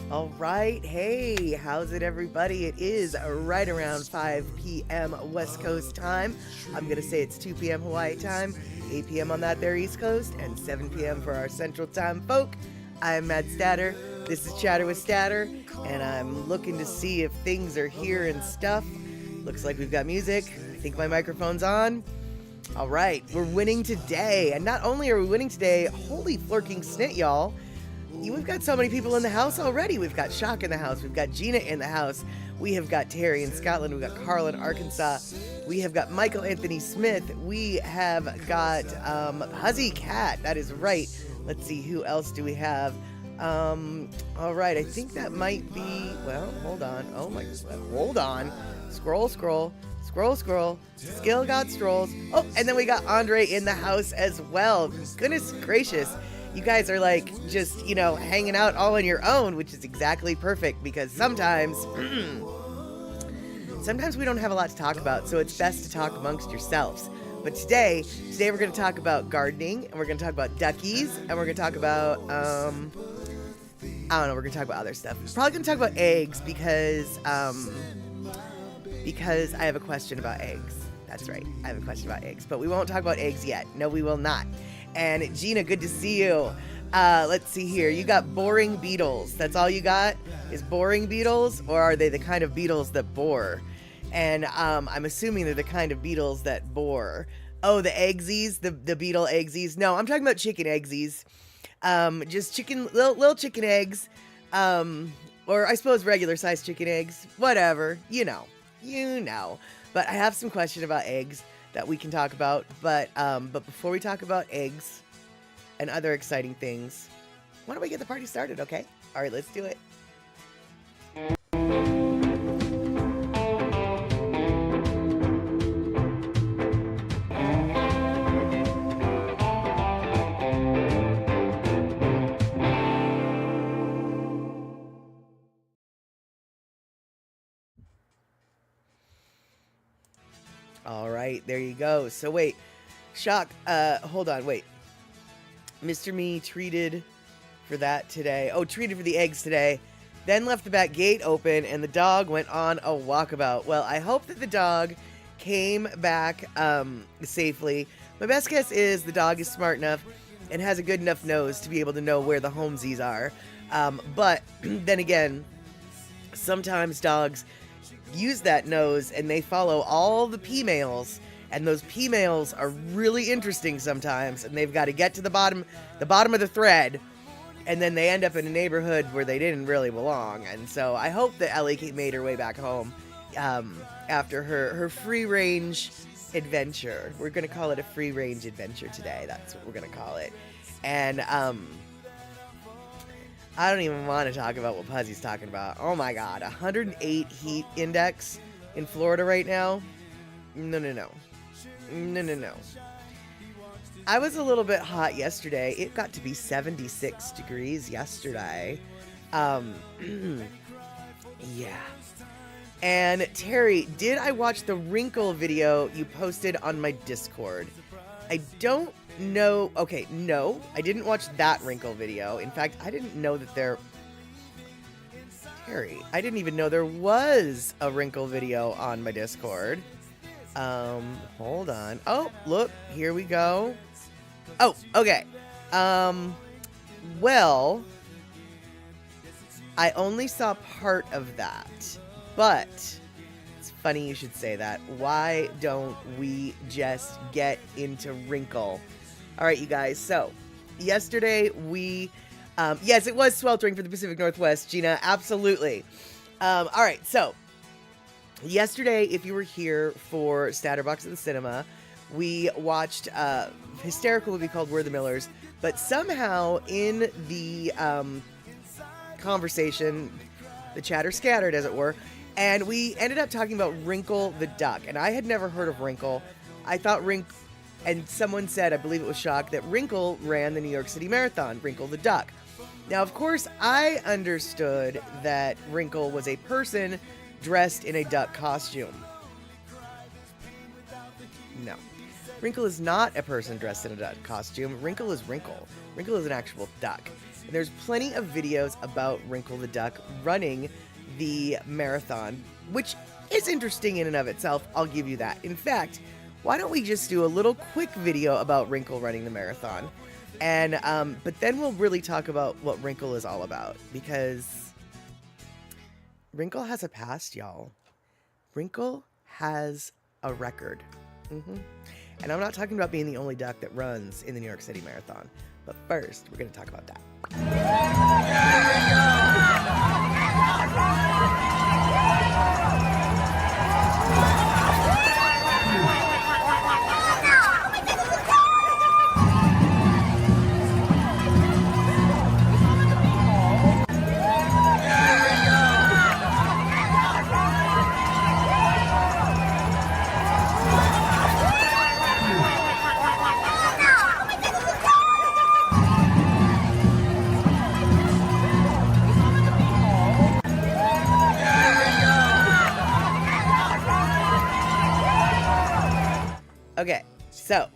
All right. Hey, how's it, everybody? It is right around 5 p.m. West Coast time. I'm going to say it's 2 p.m. Hawaii time, 8 p.m. on that there East Coast, and 7 p.m. for our Central Time folk. I'm Matt Statter. This is Chatter with Statter, and I'm looking to see if things are here and stuff. Looks like we've got music. I think my microphone's on. All right, we're winning today. And not only are we winning today, holy flirking snit, y'all. We've got so many people in the house already. We've got Shock in the house. We've got Gina in the house. We have got Terry in Scotland. We've got Carl in Arkansas. We have got Michael Anthony Smith. We have got Huzzy Cat. That is right. Let's see, who else do we have? All right, I think that might be, well, hold on. Oh my, hold on. Scroll. Skill got strolls. Oh, and then we got Andre in the house as well. Goodness gracious. You guys are like just, hanging out all on your own, which is exactly perfect because sometimes we don't have a lot to talk about, so it's best to talk amongst yourselves. But today we're going to talk about gardening, and we're going to talk about duckies, and we're going to talk about, I don't know, we're going to talk about other stuff. We're probably going to talk about eggs because I have a question about eggs. That's right, I have a question about eggs, but we won't talk about eggs yet. No, we will not. And Gina, good to see you. Let's see here. You got boring beetles. That's all you got is boring beetles, or are they the kind of beetles that bore? And I'm assuming they're the kind of beetles that bore. Oh, the eggsies, the beetle eggsies. No, I'm talking about chicken eggsies. Just chicken, little chicken eggs. Or I suppose regular sized chicken eggs. Whatever. You know. But I have some questions about eggs that we can talk about, but before we talk about eggs and other exciting things, why don't we get the party started, okay? All right, let's do it. All right, there you go. So wait, Shock, hold on, wait. Mr. Me treated for that today. Oh, treated for the eggs today. Then left the back gate open and the dog went on a walkabout. Well, I hope that the dog came back safely. My best guess is the dog is smart enough and has a good enough nose to be able to know where the homesies are. But then again, sometimes dogs use that nose and they follow all the P-males, and those P-males are really interesting sometimes, and they've got to get to the bottom of the thread, and then they end up in a neighborhood where they didn't really belong. And so I hope that Ellie made her way back home after her free range adventure. We're gonna call it a free range adventure today. That's what we're gonna call it. And I don't even want to talk about what Puzzy's talking about. Oh my God, 108 heat index in Florida right now. No. I was a little bit hot yesterday. It got to be 76 degrees yesterday. Yeah. And Terry, did I watch the wrinkle video you posted on my Discord? I don't know. Okay, no, I didn't watch that wrinkle video. In fact, I didn't know that Terry, I didn't even know there was a wrinkle video on my Discord. Hold on. Oh, look, here we go. Oh, okay. Well, I only saw part of that, but it's funny you should say that. Why don't we just get into wrinkle? All right, you guys. So yesterday yes, it was sweltering for the Pacific Northwest, Gina. Absolutely. All right. So yesterday, if you were here for Statterbox at the cinema, we watched a hysterical movie called We're the Millers. But somehow in the conversation, the chatter scattered, as it were, and we ended up talking about Wrinkle the Duck. And I had never heard of Wrinkle. I thought and someone said, I believe it was Shock, that Wrinkle ran the New York City Marathon, Wrinkle the Duck. Now, of course, I understood that Wrinkle was a person dressed in a duck costume. No. Wrinkle is not a person dressed in a duck costume. Wrinkle is Wrinkle. Wrinkle is an actual duck. And there's plenty of videos about Wrinkle the Duck running the marathon, which is interesting in and of itself. I'll give you that. In fact, why don't we just do a little quick video about Wrinkle running the marathon? And but then we'll really talk about what Wrinkle is all about, because Wrinkle has a past, y'all. Wrinkle has a record. And I'm not talking about being the only duck that runs in the New York City Marathon. But first, we're going to talk about that. Okay, so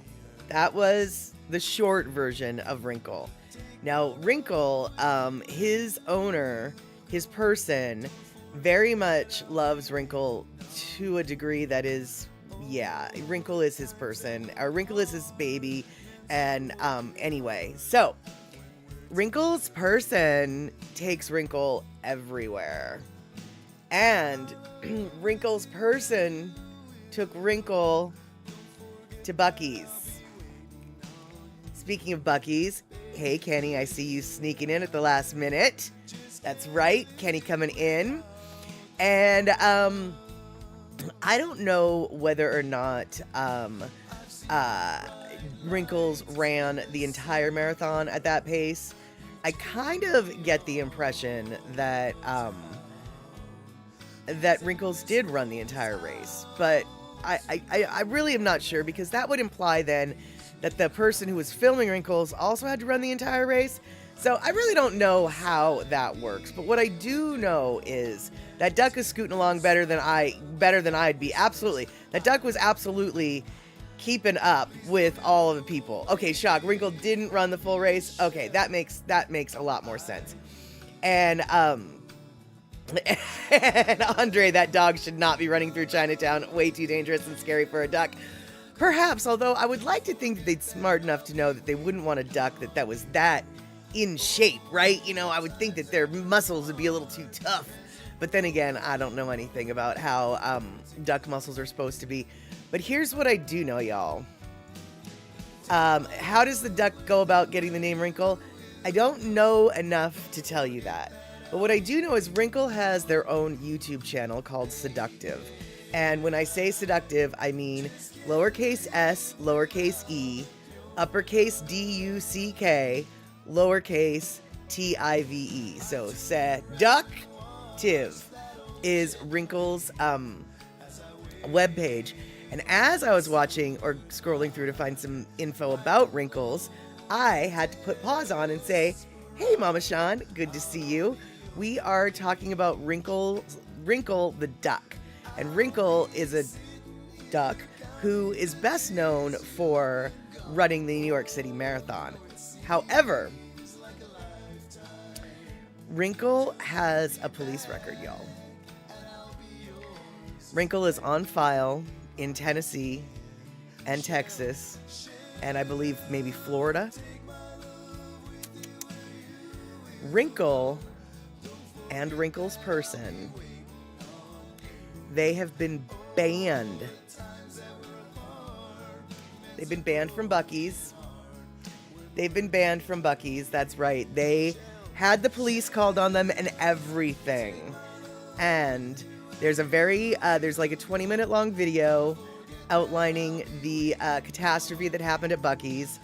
that was the short version of Wrinkle. Now, Wrinkle, his owner, his person, very much loves Wrinkle to a degree that is, yeah, Wrinkle is his person, or Wrinkle is his baby, and anyway, so Wrinkle's person takes Wrinkle everywhere, and Wrinkle's person took Wrinkle to Bucc-ee's. Speaking of Bucc-ee's, hey Kenny, I see you sneaking in at the last minute. That's right, Kenny coming in. And I don't know whether or not Wrinkles ran the entire marathon at that pace. I kind of get the impression that that Wrinkles did run the entire race, but I really am not sure, because that would imply then that the person who was filming Wrinkles also had to run the entire race. So I really don't know how that works. But what I do know is that duck is scooting along better than I'd be. Absolutely. That duck was absolutely keeping up with all of the people. Okay, shock. Wrinkle didn't run the full race. Okay, that makes a lot more sense. And and Andre, that dog should not be running through Chinatown. Way too dangerous and scary for a duck. Perhaps, although I would like to think that they'd smart enough to know that they wouldn't want a duck that was that in shape, right? You know, I would think that their muscles would be a little too tough. But then again, I don't know anything about how duck muscles are supposed to be. But here's what I do know, y'all. How does the duck go about getting the name Wrinkle? I don't know enough to tell you that. But what I do know is Wrinkle has their own YouTube channel called Seductive. And when I say seductive, I mean lowercase s, lowercase e, uppercase D-U-C-K, lowercase T-I-V-E. So Seductive is Wrinkle's webpage. And as I was watching or scrolling through to find some info about Wrinkles, I had to put pause on and say, hey, Mama Sean, good to see you. We are talking about Wrinkle the duck. And Wrinkle is a duck who is best known for running the New York City Marathon. However, Wrinkle has a police record, y'all. Wrinkle is on file in Tennessee and Texas, and I believe maybe Florida. Wrinkle and Wrinkle's person, they have been banned. They've been banned from Bucc-ee's. They've been banned from Bucc-ee's, that's right. They had the police called on them and everything. And there's there's like a 20-minute long video outlining the catastrophe that happened at Bucc-ee's.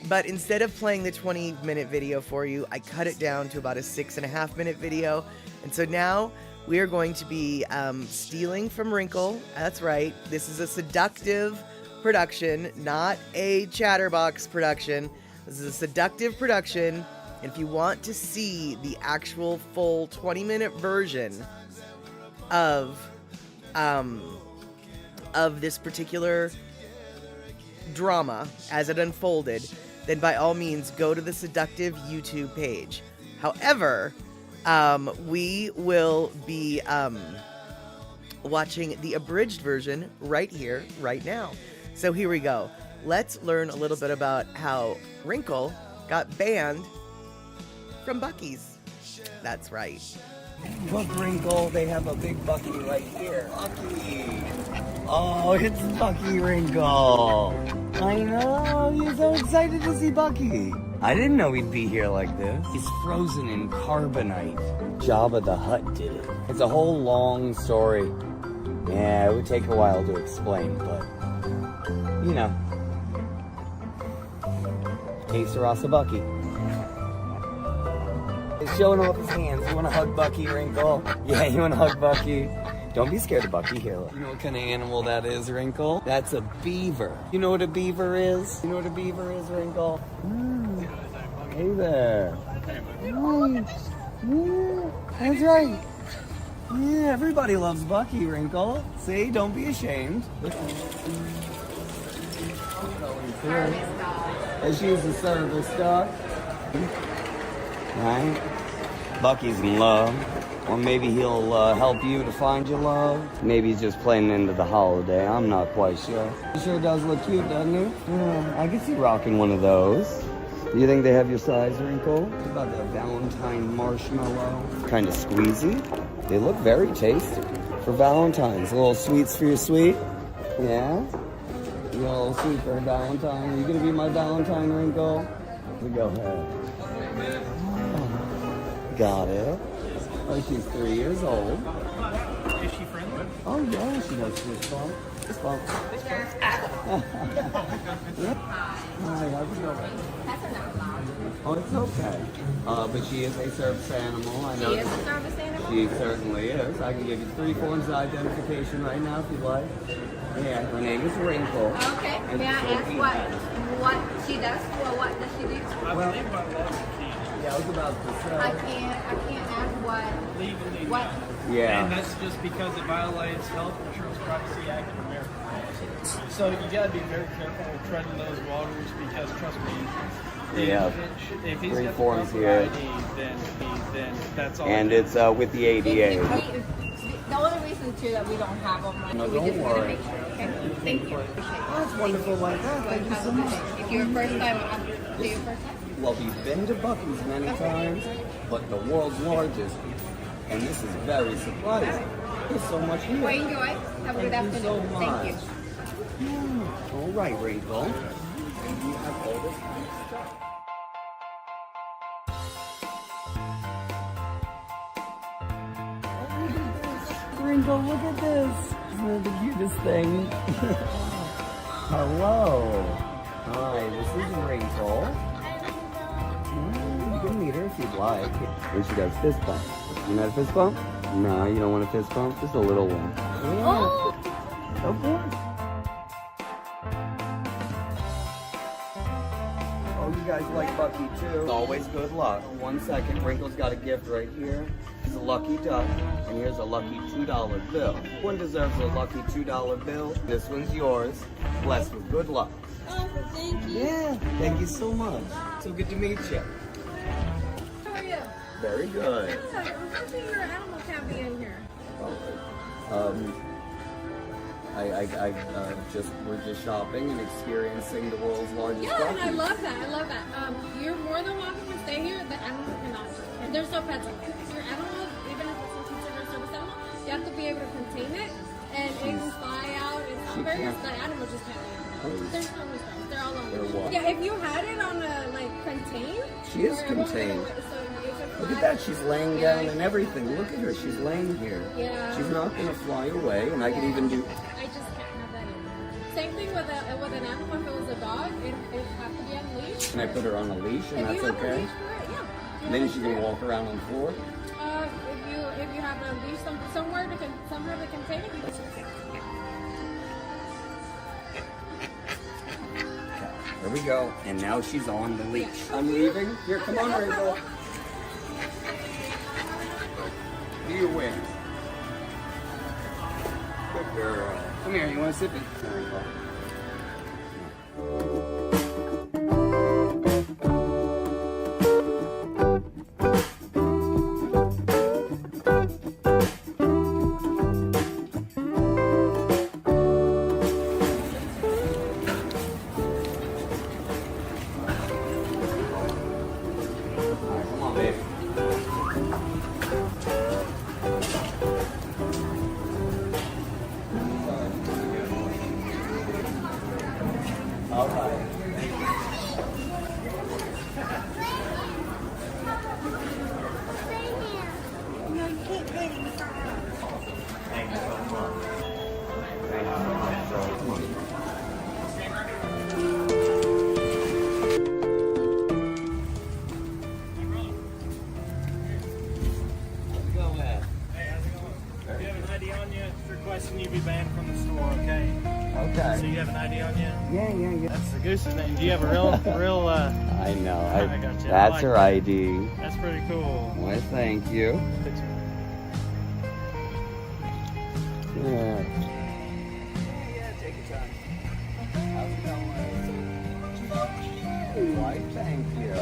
But instead of playing the 20-minute video for you, I cut it down to about a 6.5-minute video. And so now we are going to be stealing from Wrinkle. That's right. This is a Seductive production, not a Chatterbox production. This is a Seductive production. And if you want to see the actual full 20-minute version of this particular drama as it unfolded, then by all means go to the Seductive YouTube page. However, we will be watching the abridged version right here, right now. So here we go. Let's learn a little bit about how Wrinkle got banned from Buc-ee's. That's right. Look, Wrinkle, they have a big Bucc-ee right here. Bucc-ee! Oh, it's Bucc-ee, Wrinkle! I know, you're so excited to see Bucc-ee. I didn't know he'd be here like this. He's frozen in carbonite. Jabba the Hutt did it. It's a whole long story. Yeah, it would take a while to explain, but, you know. Taste the Rasa Bucc-ee. He's showing off his hands. You want to hug Bucc-ee, Wrinkle? Yeah, you want to hug Bucc-ee? Don't be scared of Bucc-ee. Here, look. You know what kind of animal that is, Wrinkle? That's a beaver. You know what a beaver is? You know what a beaver is, Wrinkle? Hey there. That's right. Yeah, everybody loves Bucc-ee, Wrinkle. See, don't be ashamed. And she's a service dog. Right? Bucc-ee's in love. Or maybe he'll help you to find your love. Maybe he's just playing into the holiday. I'm not quite sure. He sure does look cute, doesn't he? Yeah, I could see rocking one of those. Do you think they have your size, Wrinkle? What about the Valentine marshmallow? Kind of squeezy. They look very tasty. For Valentine's, little sweets for your sweet. Yeah? A little sweet for Valentine. Are you gonna be my Valentine, Wrinkle? Go ahead. Got it. Oh, she's 3 years old. Is she friendly? Oh, yeah, she does fist bump. Fist bump. Yep. Hi, how's it going? Oh, it's okay. But she is a service animal. I know. She is a service animal? She certainly is. I can give you 3 forms of identification right now if you'd like. Yeah, her name is Wrinkle. Okay. May I ask what she does? Well, what does she do? Well, yeah, I was about to say. I can't ask what. Legally, What? Yeah. And that's just because it violates Health Insurance Privacy Act of America. So you gotta be very careful with treading those waters because trust me, Yeah. if he's 3 got forms the here. ID, then that's all. And it it's with the ADA. The only reason too that we don't have them, like, No, we don't just want to worry. make sure. Okay. Thank you. That's wonderful like that. Thank you so much. If you're first time, do your first time. Well, we've been to Buc-ee's many times, but the world's largest, and this is very surprising. There's so much here. Well, enjoy. Have a good Thank you so afternoon. Thank you. much. All right, Wrinkle. And you have all this kind of stuff. Wrinkle, look at this. Isn't it the cutest thing? Hello. Hi, this is Wrinkle. You can meet her if you'd like. And she does fist bump. You know a fist bump? No, you don't want a fist bump? Just a little one. Oh! Of course. Oh, you guys like Buc-ee too? It's always good luck. 1 second, Wrinkle's got a gift right here. It's a lucky duck, and here's a lucky $2 bill. One deserves a lucky $2 bill. This one's yours. Blessed with good luck. Oh, thank you. Yeah, thank you so much. So good to meet you. How are you? Very good. Good. I'm hoping your animal can't be in here. We're just shopping and experiencing the world's largest Yeah, and I Buc-ee. love that. I love that. You're more than welcome to stay here. The animals cannot. There's no pets. Your animal, even if it's considered a service animal, you have to be able to contain it, and it can fly out and hamburgers. can't. The animal just can't. There's no restraints. They're all on. They're what? Yeah, if you had it on a contained. She is or it won't contained. get away, so you can Look at fly. that, she's laying down and everything. Look at her, she's laying here. Yeah. She's not gonna fly away, and I could even do. I just can't have that in. Same thing with an animal. If it was a dog, it have to be on a leash. Can I put her on a leash, and If that's you have a okay? leash for it, yeah. And then she can walk around on the floor. If you have a leash somewhere to contain it, you can. There we go. And now she's on the leash. I'm leaving. Here, come on, Wrinkle. Do your win. Good girl. Come here, you want to sip it? There we go. requesting you be banned from the store, okay? So Okay. you have an ID on you? Yeah. That's the goose's name. Do you have a real, I know. I gotcha. I That's like her that. ID. That's pretty cool. Why, thank you. Picture. Yeah. Take your time. How's it going? Why, thank you.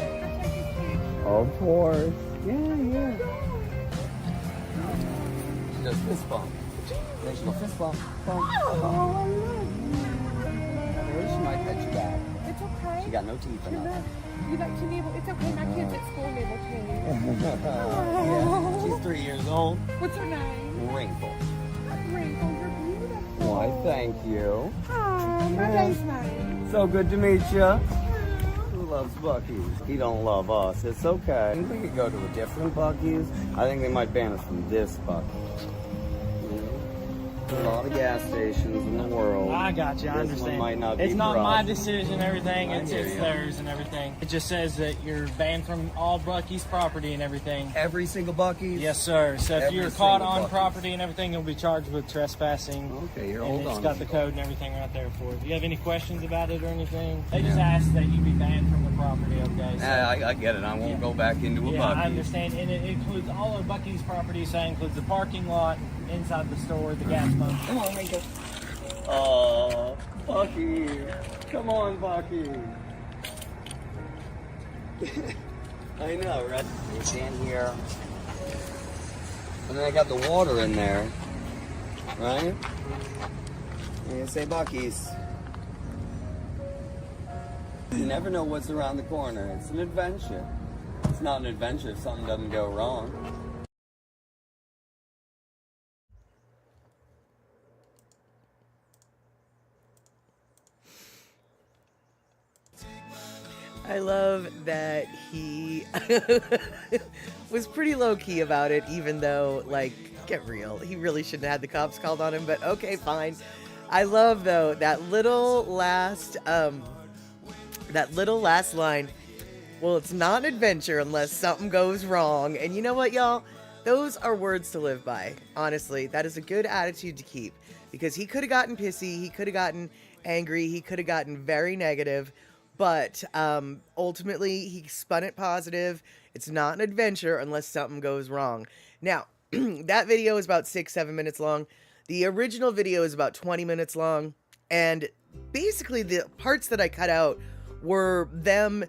Of course. Yeah. She does fist bump. Then she goes fist bump. Bump. She might pet you back. It's okay. She got no teeth or nothing. You like to nibble. It's okay. My kids at school nibble too. Yeah. She's 3 years old. What's her name? Wrinkle. Wrinkle. You're beautiful. Why, thank you. Oh, my name's mine. So good to meet you. Who loves Bucky's? He don't love us. It's okay. I think we could go to a different Bucky's. I think they might ban us from this Bucky's. There's a lot of gas stations in the world. I got you. I This one understand. might not be It's not for my us. decision. Everything. I It's hear you. theirs and everything. It just says that you're banned from all Bucky's property and everything. Every single Bucky's? Yes, sir. So if Every you're caught single on Buc-ee. property and everything, you'll be charged with trespassing. Okay, here, And hold it's on. got the code and everything right there for it. Do you have any questions about it or anything? They just Yeah. asked that you be banned from the property, okay? So, I get it. I won't go back into a yeah, Bucky's. I understand. And it includes all of Bucky's property, so it includes the parking lot, inside the store, the gas pump. Come on, Rico. Oh, Bucky. Come on, Bucky. I know, right? You stand here. And then I got the water in there. Right? And you say Bucky's. You never know what's around the corner. It's an adventure. It's not an adventure if something doesn't go wrong. I love that he was pretty low-key about it, even though, like, get real. He really shouldn't have had the cops called on him, but okay, fine. I love, though, that little last line. Well, it's not an adventure unless something goes wrong. And you know what, y'all? Those are words to live by. Honestly, that is a good attitude to keep, because he could have gotten pissy. He could have gotten angry. He could have gotten very negative. But ultimately, he spun it positive. It's not an adventure unless something goes wrong. Now, that video is about 6-7 minutes long. The original video is about 20 minutes long. And basically, the parts that I cut out were them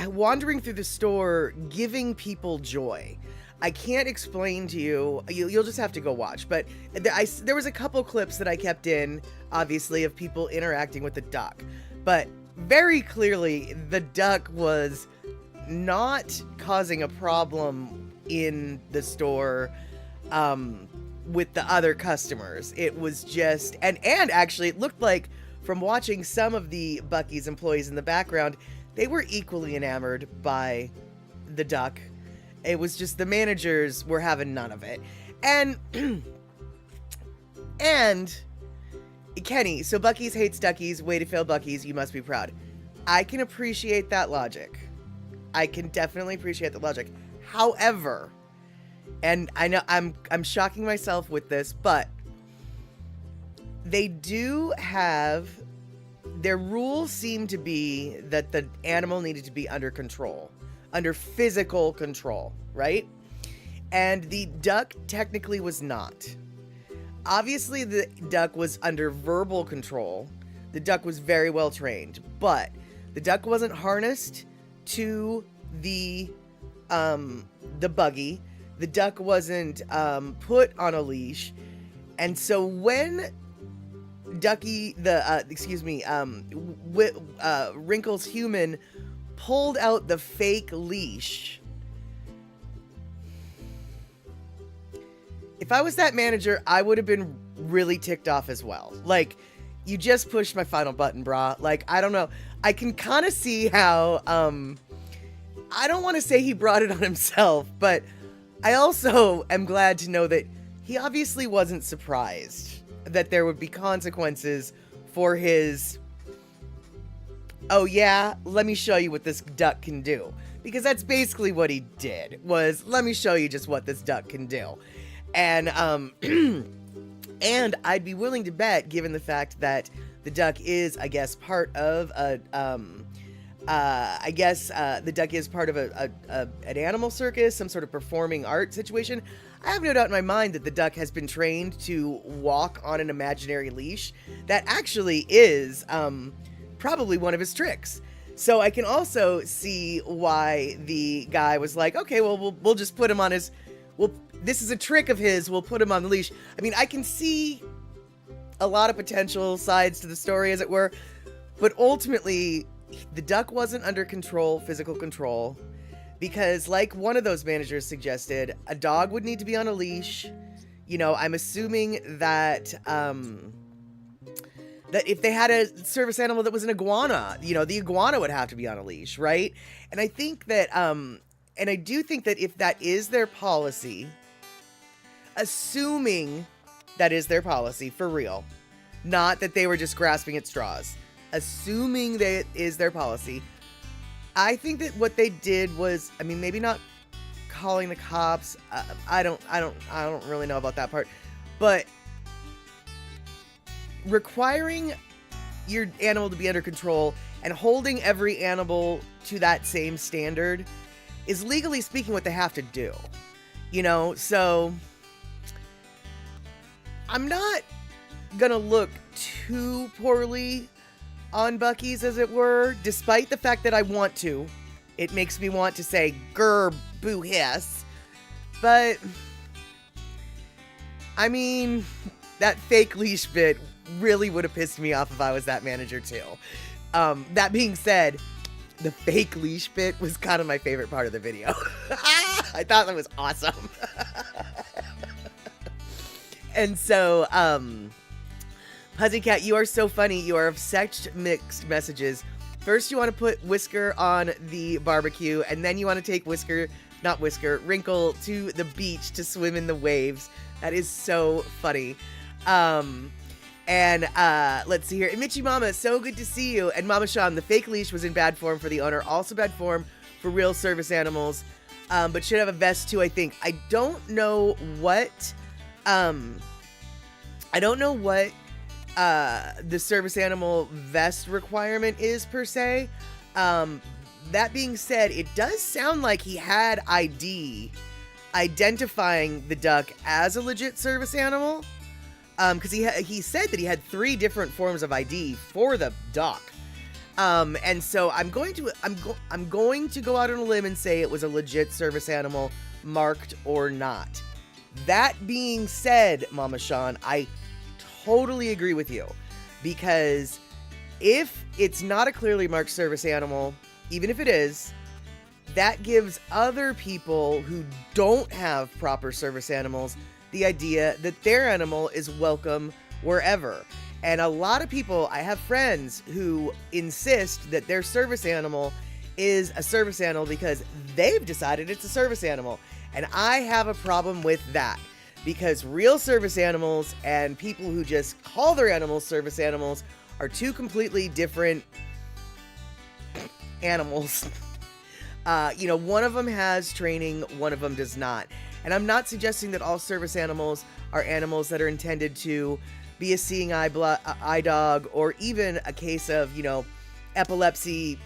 wandering through the store, giving people joy. I can't explain to you. You'll just have to go watch. But there was a couple clips that I kept in, obviously, of people interacting with the duck. But very clearly, the duck was not causing a problem in the store with the other customers. It was just, and actually, it looked like from watching some of the Buc-ee's employees in the background, they were equally enamored by the duck. It was just the managers were having none of it. And Kenny, so Buc-ee's hates Duckies, way to fail Buc-ee's, you must be proud. I can appreciate that logic. I can definitely appreciate the logic. However, and I know I'm shocking myself with this, but they do have, their rules seem to be that the animal needed to be under control, under physical control, right? And the duck technically was not. Obviously, the duck was under verbal control. The duck was very well trained, but the duck wasn't harnessed to the buggy. The duck wasn't put on a leash, and so when Ducky, Wrinkle's human pulled out the fake leash. If I was that manager, I would have been really ticked off as well. Like, you just pushed my final button, brah. Like, I don't know. I can kind of see how, I don't want to say he brought it on himself, but I also am glad to know that he obviously wasn't surprised that there would be consequences for his, oh yeah, let me show you what this duck can do. Because that's basically what he did, was let me show you just what this duck can do. And And I'd be willing to bet, given the fact that the duck is, I guess, part of the duck is part of an animal circus, some sort of performing art situation. I have no doubt in my mind that the duck has been trained to walk on an imaginary leash. That actually is probably one of his tricks. So I can also see why the guy was like, okay, well, we'll just put him on his, this is a trick of his, we'll put him on the leash. I mean, I can see a lot of potential sides to the story, as it were, but ultimately, the duck wasn't under control, physical control, because like one of those managers suggested, a dog would need to be on a leash. You know, I'm assuming that, that if they had a service animal that was an iguana, you know, the iguana would have to be on a leash, right? And I think that, and I do think that if that is their policy, assuming that is their policy for real, not that they were just grasping at straws, assuming that is their policy, I think that what they did was, I mean, maybe not calling the cops. I don't really know about that part, but requiring your animal to be under control and holding every animal to that same standard is, legally speaking, what they have to do. You know, so I'm not gonna look too poorly on Buc-ee's, as it were, despite the fact that I want to. It makes me want to say, grr, boo hiss. But, I mean, that fake leash bit really would have pissed me off if I was that manager too. That being said, the fake leash bit was kind of my favorite part of the video. I thought that was awesome. And so, Pussycat, you are so funny. You are of such mixed messages. First, you want to put Whisker on the barbecue, and then you want to take Wrinkle to the beach to swim in the waves. That is so funny. Let's see here. And Mitchie Mama, so good to see you. And Mama Sean, the fake leash was in bad form for the owner. Also bad form for real service animals. But should have a vest too, I think. I don't know what the service animal vest requirement is per se. That being said, it does sound like he had ID identifying the duck as a legit service animal. Because he said that he had 3 different forms of ID for the duck. And so I'm going to go out on a limb and say it was a legit service animal, marked or not. That being said, Mama Sean, I totally agree with you, because if it's not a clearly marked service animal, even if it is, that gives other people who don't have proper service animals the idea that their animal is welcome wherever. And a lot of people, I have friends who insist that their service animal is a service animal because they've decided it's a service animal. And I have a problem with that, because real service animals and people who just call their animals service animals are 2 completely different animals. You know, one of them has training, one of them does not. And I'm not suggesting that all service animals are animals that are intended to be a seeing eye dog, or even a case of, you know, epilepsy.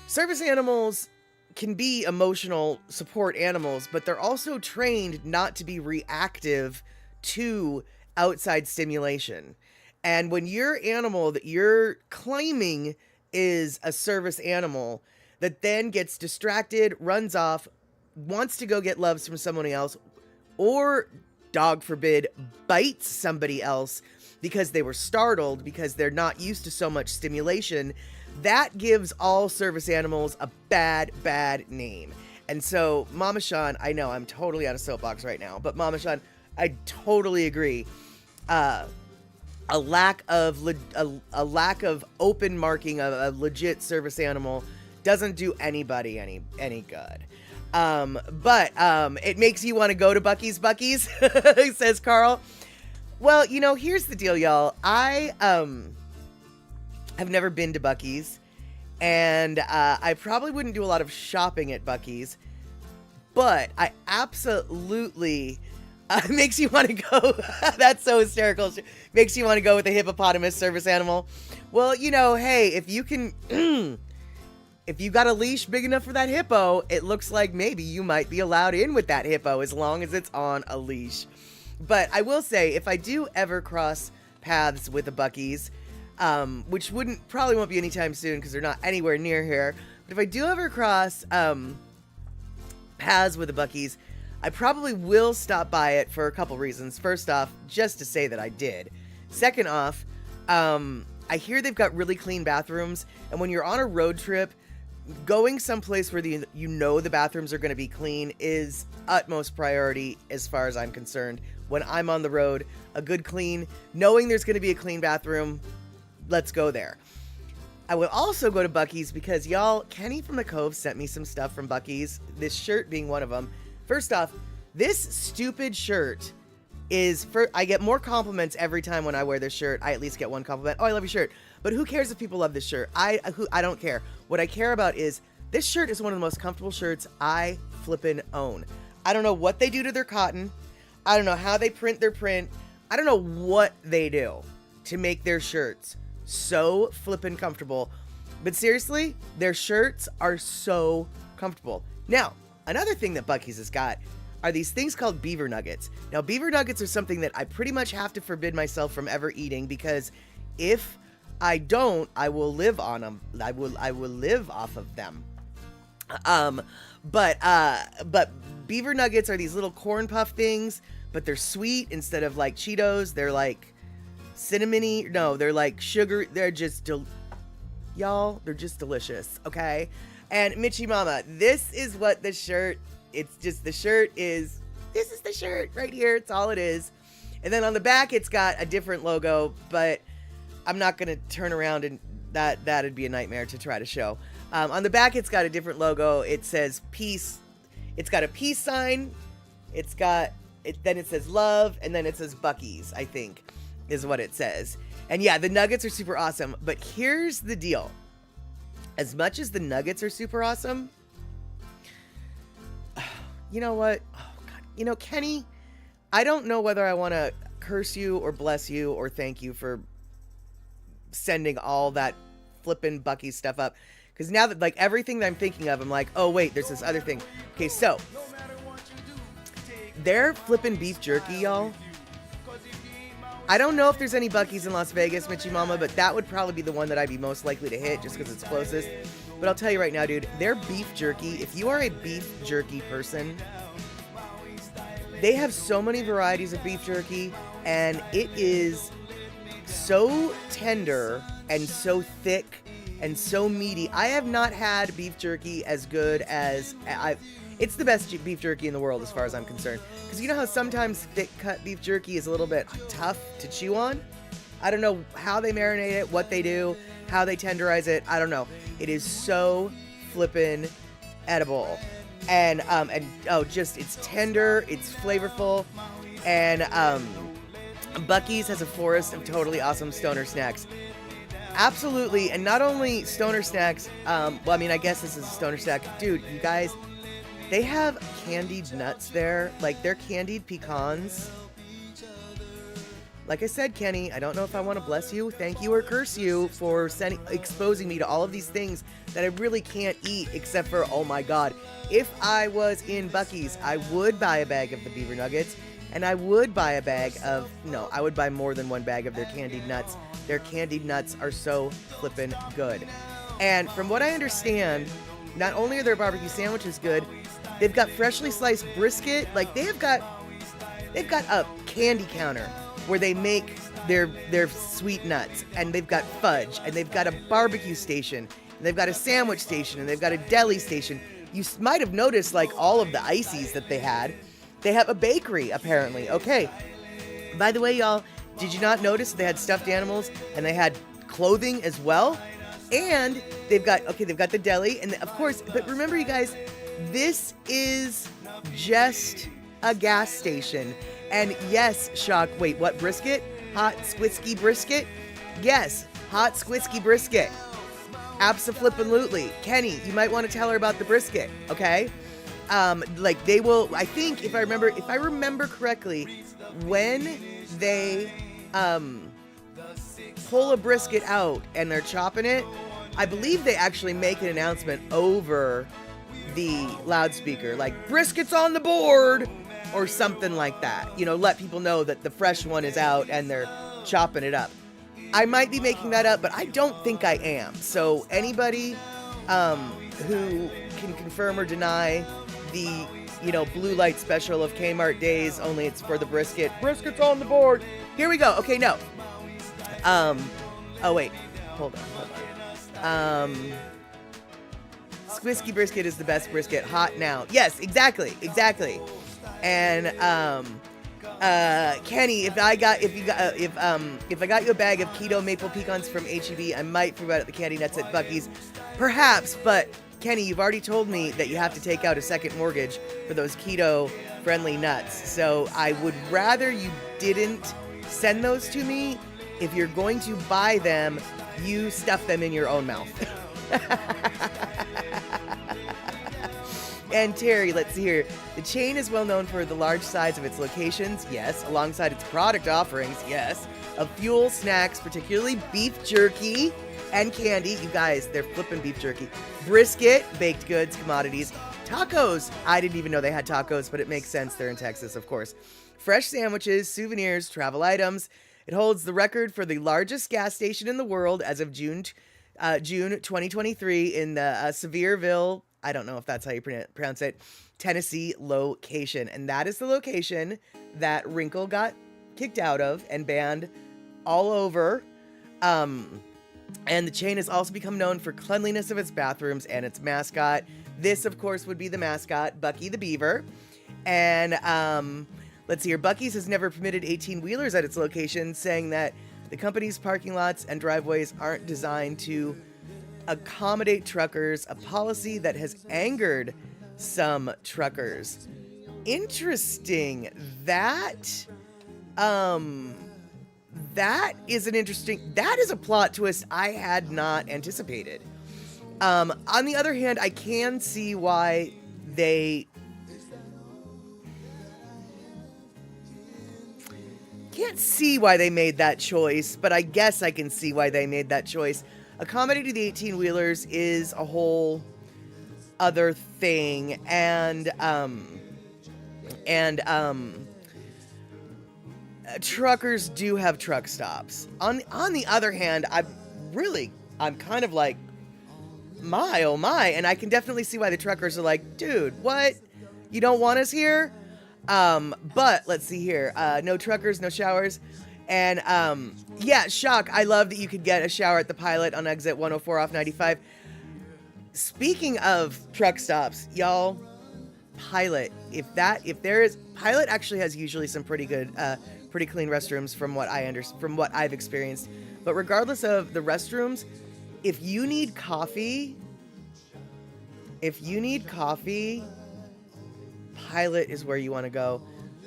Service animals can be emotional support animals, but they're also trained not to be reactive to outside stimulation. And when your animal that you're claiming is a service animal that then gets distracted, runs off, wants to go get loves from someone else, or, dog forbid, bites somebody else because they were startled, because they're not used to so much stimulation, that gives all service animals a bad name. And so, Mama Sean, I know I'm totally on a soapbox right now, but Mama Sean, I totally agree. A lack of open marking of a legit service animal doesn't do anybody any good. But it makes you want to go to Bucc-ee's, says Carl. Well, you know, here's the deal, y'all. I have never been to Bucc-ee's, and I probably wouldn't do a lot of shopping at Bucc-ee's, but I absolutely Makes you want to go. That's so hysterical. Makes you want to go with the hippopotamus service animal. Well, hey, if you can, if you got a leash big enough for that hippo, it looks like maybe you might be allowed in with that hippo as long as it's on a leash. But I will say, if I do ever cross paths with the Bucc-ees, which probably won't be anytime soon because they're not anywhere near here. But if I do ever cross paths with the Bucc-ees, I probably will stop by it for a couple reasons. First off, just to say that I did. Second off, I hear they've got really clean bathrooms, and when you're on a road trip, going someplace where the bathrooms are going to be clean is utmost priority as far as I'm concerned. When I'm on the road, a good clean, knowing there's going to be a clean bathroom, let's go there. I would also go to Buc-ee's because, y'all, Kenny from the Cove sent me some stuff from Buc-ee's, this shirt being one of them. First off, this stupid shirt I get more compliments every time when I wear this shirt. I at least get one compliment. Oh, I love your shirt. But who cares if people love this shirt? I don't care. What I care about is this shirt is one of the most comfortable shirts I flippin' own. I don't know what they do to their cotton. I don't know how they print their print. I don't know what they do to make their shirts so flippin' comfortable. But seriously, their shirts are so comfortable. Now, another thing that Buc-ee's has got are these things called beaver nuggets. Now, beaver nuggets are something that I pretty much have to forbid myself from ever eating because if I don't, I will live on them. I will live off of them. But beaver nuggets are these little corn puff things, but they're sweet instead of like Cheetos. They're like cinnamony. No, they're like sugar. They're just y'all, they're just delicious. Okay. And Mitchie Mama, this is what the shirt, this is the shirt right here. It's all it is. And then on the back, it's got a different logo, but I'm not going to turn around and that'd be a nightmare to try to show. On the back, it's got a different logo. It says peace. It's got a peace sign. Then it says love, and then it says Buc-ee's, I think, is what it says. And yeah, the nuggets are super awesome, but here's the deal. As much as the nuggets are super awesome, you know what? Oh, God. Kenny, I don't know whether I want to curse you or bless you or thank you for sending all that flippin' Buc-ee stuff up. Because now that, like, everything that I'm thinking of, I'm like, oh, wait, there's this other thing. Okay, so, their flippin' beef jerky, y'all. I don't know if there's any Buc-ee's in Las Vegas, Mitchie Mama, but that would probably be the one that I'd be most likely to hit just because it's closest. But I'll tell you right now, dude, their beef jerky, if you are a beef jerky person, they have so many varieties of beef jerky, and it is so tender and so thick and so meaty. I have not had beef jerky as good as it's the best beef jerky in the world as far as I'm concerned. Because you know how sometimes thick cut beef jerky is a little bit tough to chew on? I don't know how they marinate it, what they do, how they tenderize it. I don't know. It is so flippin' edible. And it's tender, it's flavorful. And Buc-ee's has a forest of totally awesome stoner snacks. Absolutely. And not only stoner snacks, I guess this is a stoner snack. Dude, you guys, they have candied nuts there. Like, they're candied pecans. Like I said, Kenny, I don't know if I want to bless you, thank you, or curse you for exposing me to all of these things that I really can't eat except for, oh my God. If I was in Buc-ee's, I would buy a bag of the beaver nuggets, and I would buy I would buy more than one bag of their candied nuts. Their candied nuts are so flippin' good. And from what I understand, not only are their barbecue sandwiches good, they've got freshly sliced brisket. Like, they've got a candy counter where they make their sweet nuts, and they've got fudge, and they've got a barbecue station, and they've got a sandwich station, and they've got a deli station. You might have noticed, like, all of the ices that they had. They have a bakery, apparently. Okay. By the way, y'all, did you not notice they had stuffed animals and they had clothing as well? And they've got the deli, and of course, but remember, you guys, this is just a gas station. And yes, Shock, wait, what brisket? Hot squisky brisket? Yes, hot squisky brisket. Abso-flippin-lutely. Kenny, you might want to tell her about the brisket, okay? like they will, I think if I remember correctly, when they pull a brisket out and they're chopping it, I believe they actually make an announcement over the loudspeaker, like brisket's on the board or something like that. You know, let people know that the fresh one is out and they're chopping it up. I might be making that up, but I don't think I am. So anybody who can confirm or deny the, you know, blue light special of Kmart days, only it's for the brisket. Brisket's on the board. Here we go. Okay, no. Oh wait, hold on. Whiskey brisket is the best brisket. Hot now. Yes, exactly. And Kenny, if I got you a bag of keto maple pecans from HEB, I might throw out the candy nuts at Bucky's, perhaps. But Kenny, you've already told me that you have to take out a second mortgage for those keto friendly nuts. So I would rather you didn't send those to me. If you're going to buy them, you stuff them in your own mouth. And Terry, let's see here. The chain is well known for the large size of its locations, yes, alongside its product offerings, yes, of fuel, snacks, particularly beef jerky and candy. You guys, they're flipping beef jerky. Brisket, baked goods, commodities, tacos. I didn't even know they had tacos, but it makes sense. They're in Texas, of course. Fresh sandwiches, souvenirs, travel items. It holds the record for the largest gas station in the world as of June 2023 in the Sevierville, I don't know if that's how you pronounce it, Tennessee location. And that is the location that Wrinkle got kicked out of and banned all over. And the chain has also become known for cleanliness of its bathrooms and its mascot. This, of course, would be the mascot, Bucc-ee the Beaver. And let's see here. Buc-ee's has never permitted 18-wheelers at its location, saying that the company's parking lots and driveways aren't designed to accommodate truckers, a policy that has angered some truckers. Interesting. That is a plot twist I had not anticipated. On the other hand, I can see why they can't see why they made that choice, but I guess I can see why they made that choice. Accommodating the 18-wheelers is a whole other thing, and truckers do have truck stops. On the other hand, I'm kind of like, my oh my, and I can definitely see why the truckers are like, dude, what? You don't want us here? But let's see here. No truckers, no showers. And, yeah, Shock, I love that you could get a shower at the Pilot on exit 104 off 95. Speaking of truck stops, y'all, Pilot, Pilot actually has usually some pretty good, pretty clean restrooms from what I've experienced. But regardless of the restrooms, if you need coffee, Pilot is where you want to go.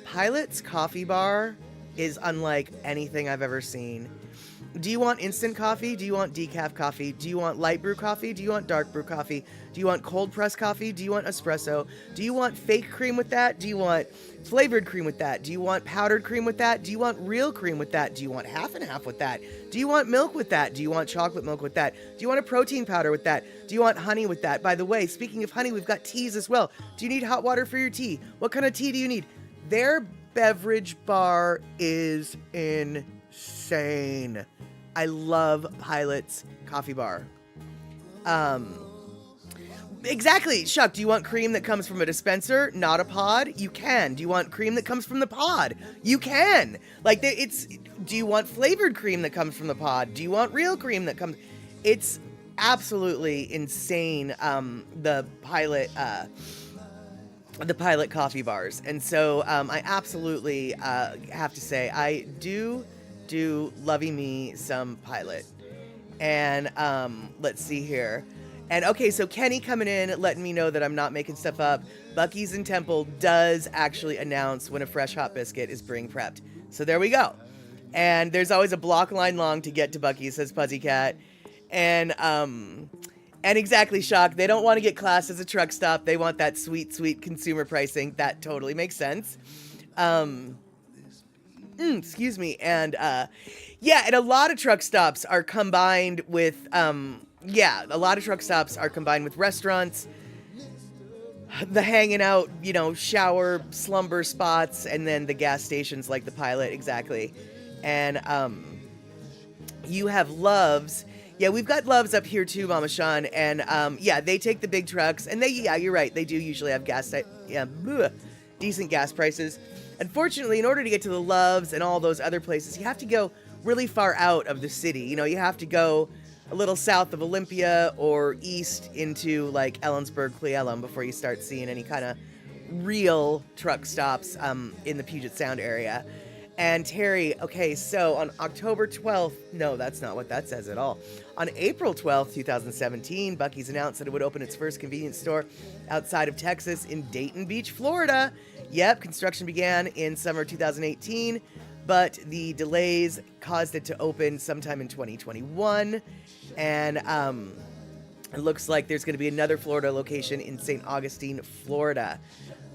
Pilot's coffee bar is unlike anything I've ever seen. Do you want instant coffee? Do you want decaf coffee? Do you want light brew coffee? Do you want dark brew coffee? Do you want cold press coffee? Do you want espresso? Do you want fake cream with that? Do you want flavored cream with that? Do you want powdered cream with that? Do you want real cream with that? Do you want half and half with that? Do you want milk with that? Do you want chocolate milk with that? Do you want a protein powder with that? Do you want honey with that? By the way, speaking of honey, we've got teas as well. Do you need hot water for your tea? What kind of tea do you need? Their beverage bar is insane. I love Pilot's coffee bar. Exactly. Shuck, do you want cream that comes from a dispenser, not a pod? You can. Do you want cream that comes from the pod? You can. Do you want flavored cream that comes from the pod? Do you want real cream that comes? It's absolutely insane. The Pilot coffee bars. And so, I absolutely, have to say, I do lovey me some Pilot. And let's see here. And okay, so Kenny coming in, letting me know that I'm not making stuff up. Buc-ee's in Temple does actually announce when a fresh hot biscuit is being prepped. So there we go. And there's always a block line long to get to Buc-ee, says Puzzy Cat. And And exactly, Shock. They don't want to get classed as a truck stop. They want that sweet, sweet consumer pricing. That totally makes sense. Excuse me. And, yeah, and a lot of truck stops are combined with, restaurants, the hanging out, shower, slumber spots, and then the gas stations like the Pilot, exactly. And, you have Loves. Yeah, we've got Loves up here too, Mama Sean, and, they take the big trucks, and you're right, they do usually have decent gas prices. Unfortunately, in order to get to the Loves and all those other places, you have to go really far out of the city. You have to go a little south of Olympia or east into like Ellensburg, Cle Elum before you start seeing any kind of real truck stops in the Puget Sound area. And Terry, okay, so on October 12th, no, that's not what that says at all. On April 12th, 2017, Buc-ee's announced that it would open its first convenience store outside of Texas in Dayton Beach, Florida. Yep, construction began in summer 2018, but the delays caused it to open sometime in 2021. And it looks like there's going to be another Florida location in St. Augustine, Florida.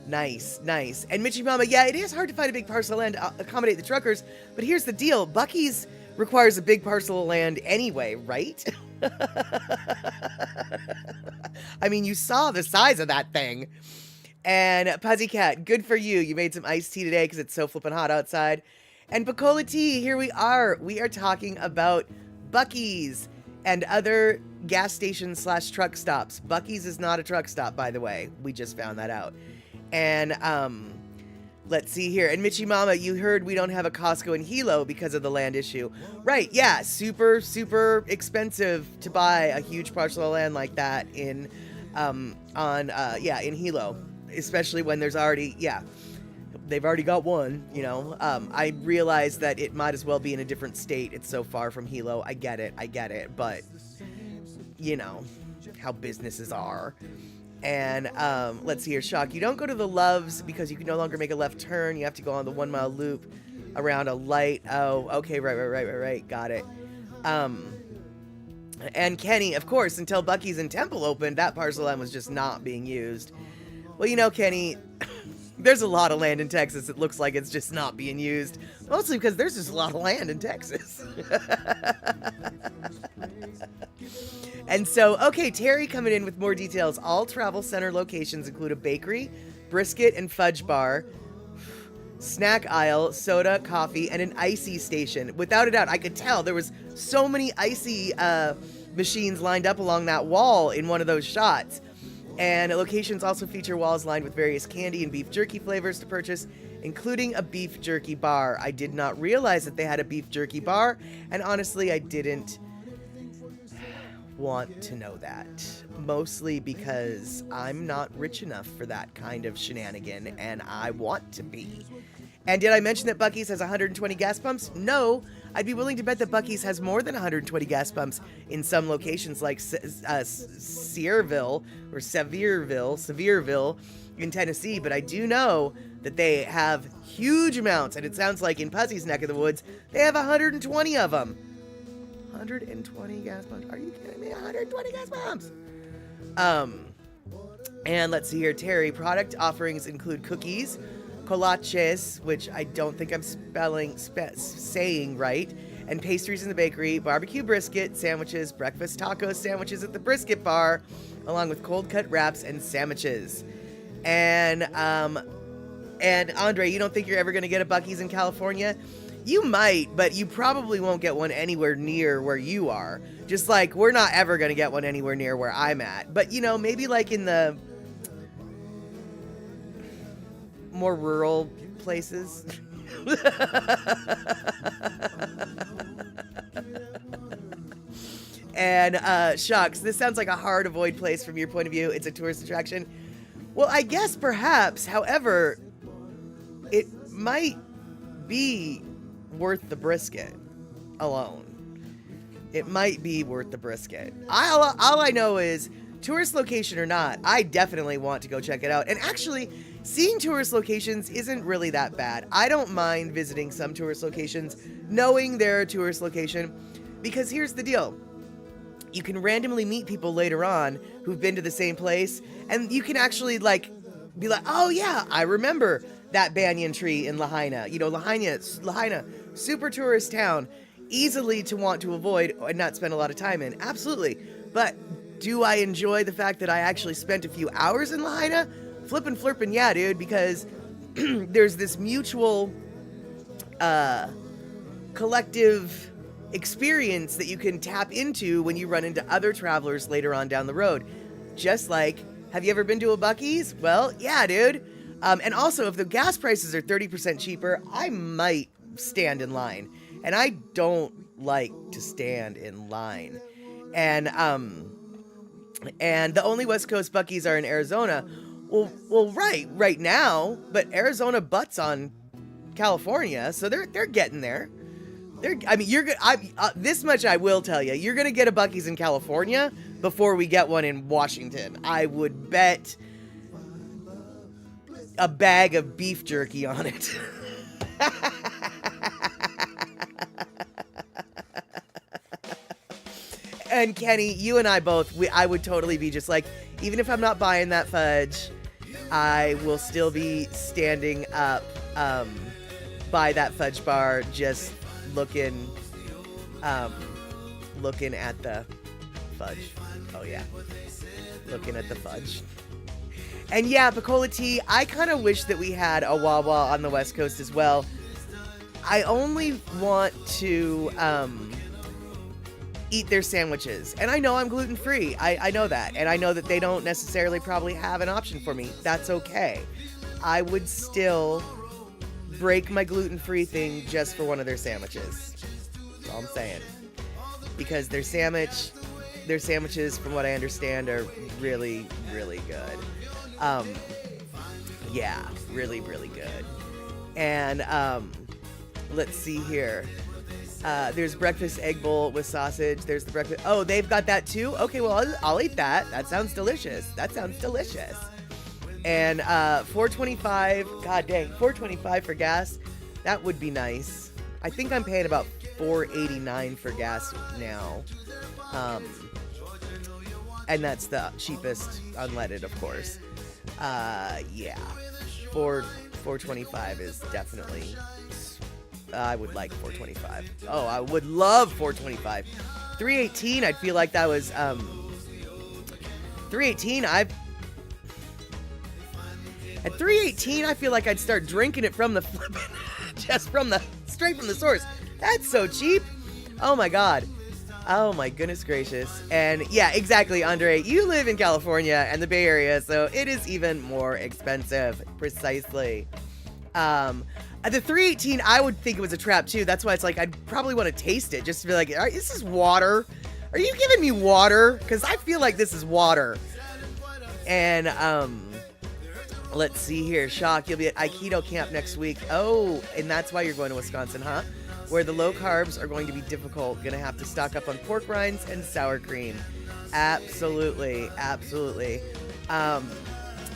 Nice, nice. And Mitchie Mama, yeah, it is hard to find a big parcel of land to accommodate the truckers, but here's the deal. Buc-ee's requires a big parcel of land anyway, right? I mean, you saw the size of that thing. And Pussycat, good for you. You made some iced tea today because it's so flippin' hot outside. And Bacola Tea, here we are. We are talking about Buc-ee's and other gas stations / truck stops. Buc-ee's is not a truck stop, by the way. We just found that out. And, let's see here. And Mitchie Mama, you heard we don't have a Costco in Hilo because of the land issue. Right, yeah, super, super expensive to buy a huge parcel of land like that in Hilo. Especially when there's already, they've already got one, I realize that it might as well be in a different state. It's so far from Hilo. I get it. But, how businesses are. And let's see here, Shock. You don't go to the Loves because you can no longer make a left turn. You have to go on the 1 mile loop around a light. Oh, okay, right. Got it. And Kenny, of course, until Buc-ee's in Temple opened, that parcel land was just not being used. Well, Kenny, there's a lot of land in Texas. It looks like it's just not being used. Mostly because there's just a lot of land in Texas. And so, okay, Terry coming in with more details. All travel center locations include a bakery, brisket and fudge bar, snack aisle, soda, coffee, and an icy station. Without a doubt, I could tell there was so many icy machines lined up along that wall in one of those shots. And locations also feature walls lined with various candy and beef jerky flavors to purchase, including a beef jerky bar. I did not realize that they had a beef jerky bar, and honestly, I didn't want to know that. Mostly because I'm not rich enough for that kind of shenanigan, and I want to be. And did I mention that Buc-ee's has 120 gas pumps? No. I'd be willing to bet that Buc-ee's has more than 120 gas pumps in some locations like Sevierville in Tennessee, but I do know that they have huge amounts, and it sounds like in Puzzy's neck of the woods, they have 120 of them. 120 gas pumps? Are you kidding me? 120 gas pumps! And let's see here, Terry, product offerings include cookies, colaches, which I don't think I'm saying right, and pastries in the bakery, barbecue brisket, sandwiches, breakfast taco sandwiches at the brisket bar, along with cold cut wraps and sandwiches. And Andre, you don't think you're ever going to get a Buc-ee's in California? You might, but you probably won't get one anywhere near where you are. Just like we're not ever going to get one anywhere near where I'm at. But, maybe like in the more rural places. And, Shucks, this sounds like a hard avoid place from your point of view. It's a tourist attraction. Well, I guess perhaps, however, it might be worth the brisket alone. It might be worth the brisket. All I know is, tourist location or not, I definitely want to go check it out. And actually, seeing tourist locations isn't really that bad. I don't mind visiting some tourist locations, knowing they're a tourist location, because here's the deal. you can randomly meet people later on who've been to the same place, and you can actually like be like, oh yeah, I remember that banyan tree in Lahaina. You know, Lahaina, super tourist town, easily to want to avoid and not spend a lot of time in. Absolutely. But do I enjoy the fact that I actually spent a few hours in Lahaina? Flippin' flirpin', yeah, dude, because there's this mutual collective experience that you can tap into when you run into other travelers later on down the road. Just like, have you ever been to a Buc-ee's? Well, yeah, dude. And also, if the gas prices are 30% cheaper, I might stand in line. And I don't like to stand in line. And the only West Coast Buc-ee's are in Arizona. Well, right now, but Arizona butts on California, so they're getting there. This much I will tell you. You're gonna get a Buc-ee's in California before we get one in Washington. I would bet a bag of beef jerky on it. And Kenny, you and I both, I would totally be just like, even if I'm not buying that fudge, I will still be standing up by that fudge bar, just looking at the fudge. Oh yeah, looking at the fudge. And yeah, Picola tea, I kind of wish that we had a Wawa on the West Coast as well. I only want to eat their sandwiches. And I know I'm gluten-free. I know that. And I know that they don't necessarily probably have an option for me. That's okay. I would still break my gluten-free thing just for one of their sandwiches. That's all I'm saying. Because their sandwiches, from what I understand, are really, really good. Yeah, really, really good. And let's see here. There's breakfast egg bowl with sausage. There's the breakfast. Oh, they've got that too? Okay, well, I'll eat that. That sounds delicious. And $4.25. God dang, $4.25 for gas. That would be nice. I think I'm paying about $4.89 for gas now. And that's the cheapest unleaded, of course. Yeah. $4.25 is definitely. I would like $4.25. Oh, I would love $4.25. $3.18. I'd feel like that was $3.18. At $3.18, I feel like I'd start drinking it from the flippin', straight from the source. That's so cheap. Oh my God. Oh my goodness gracious. And yeah, exactly, Andre. You live in California and the Bay Area, so it is even more expensive. Precisely. At the $3.18, I would think it was a trap too. That's why it's like I'd probably want to taste it just to be like, all right, this is water. Are you giving me water? Because I feel like this is water. And let's see here. Shock, you'll be at Aikido camp next week. Oh, and that's why you're going to Wisconsin, huh? Where the low carbs are going to be difficult. Gonna have to stock up on pork rinds and sour cream. Absolutely.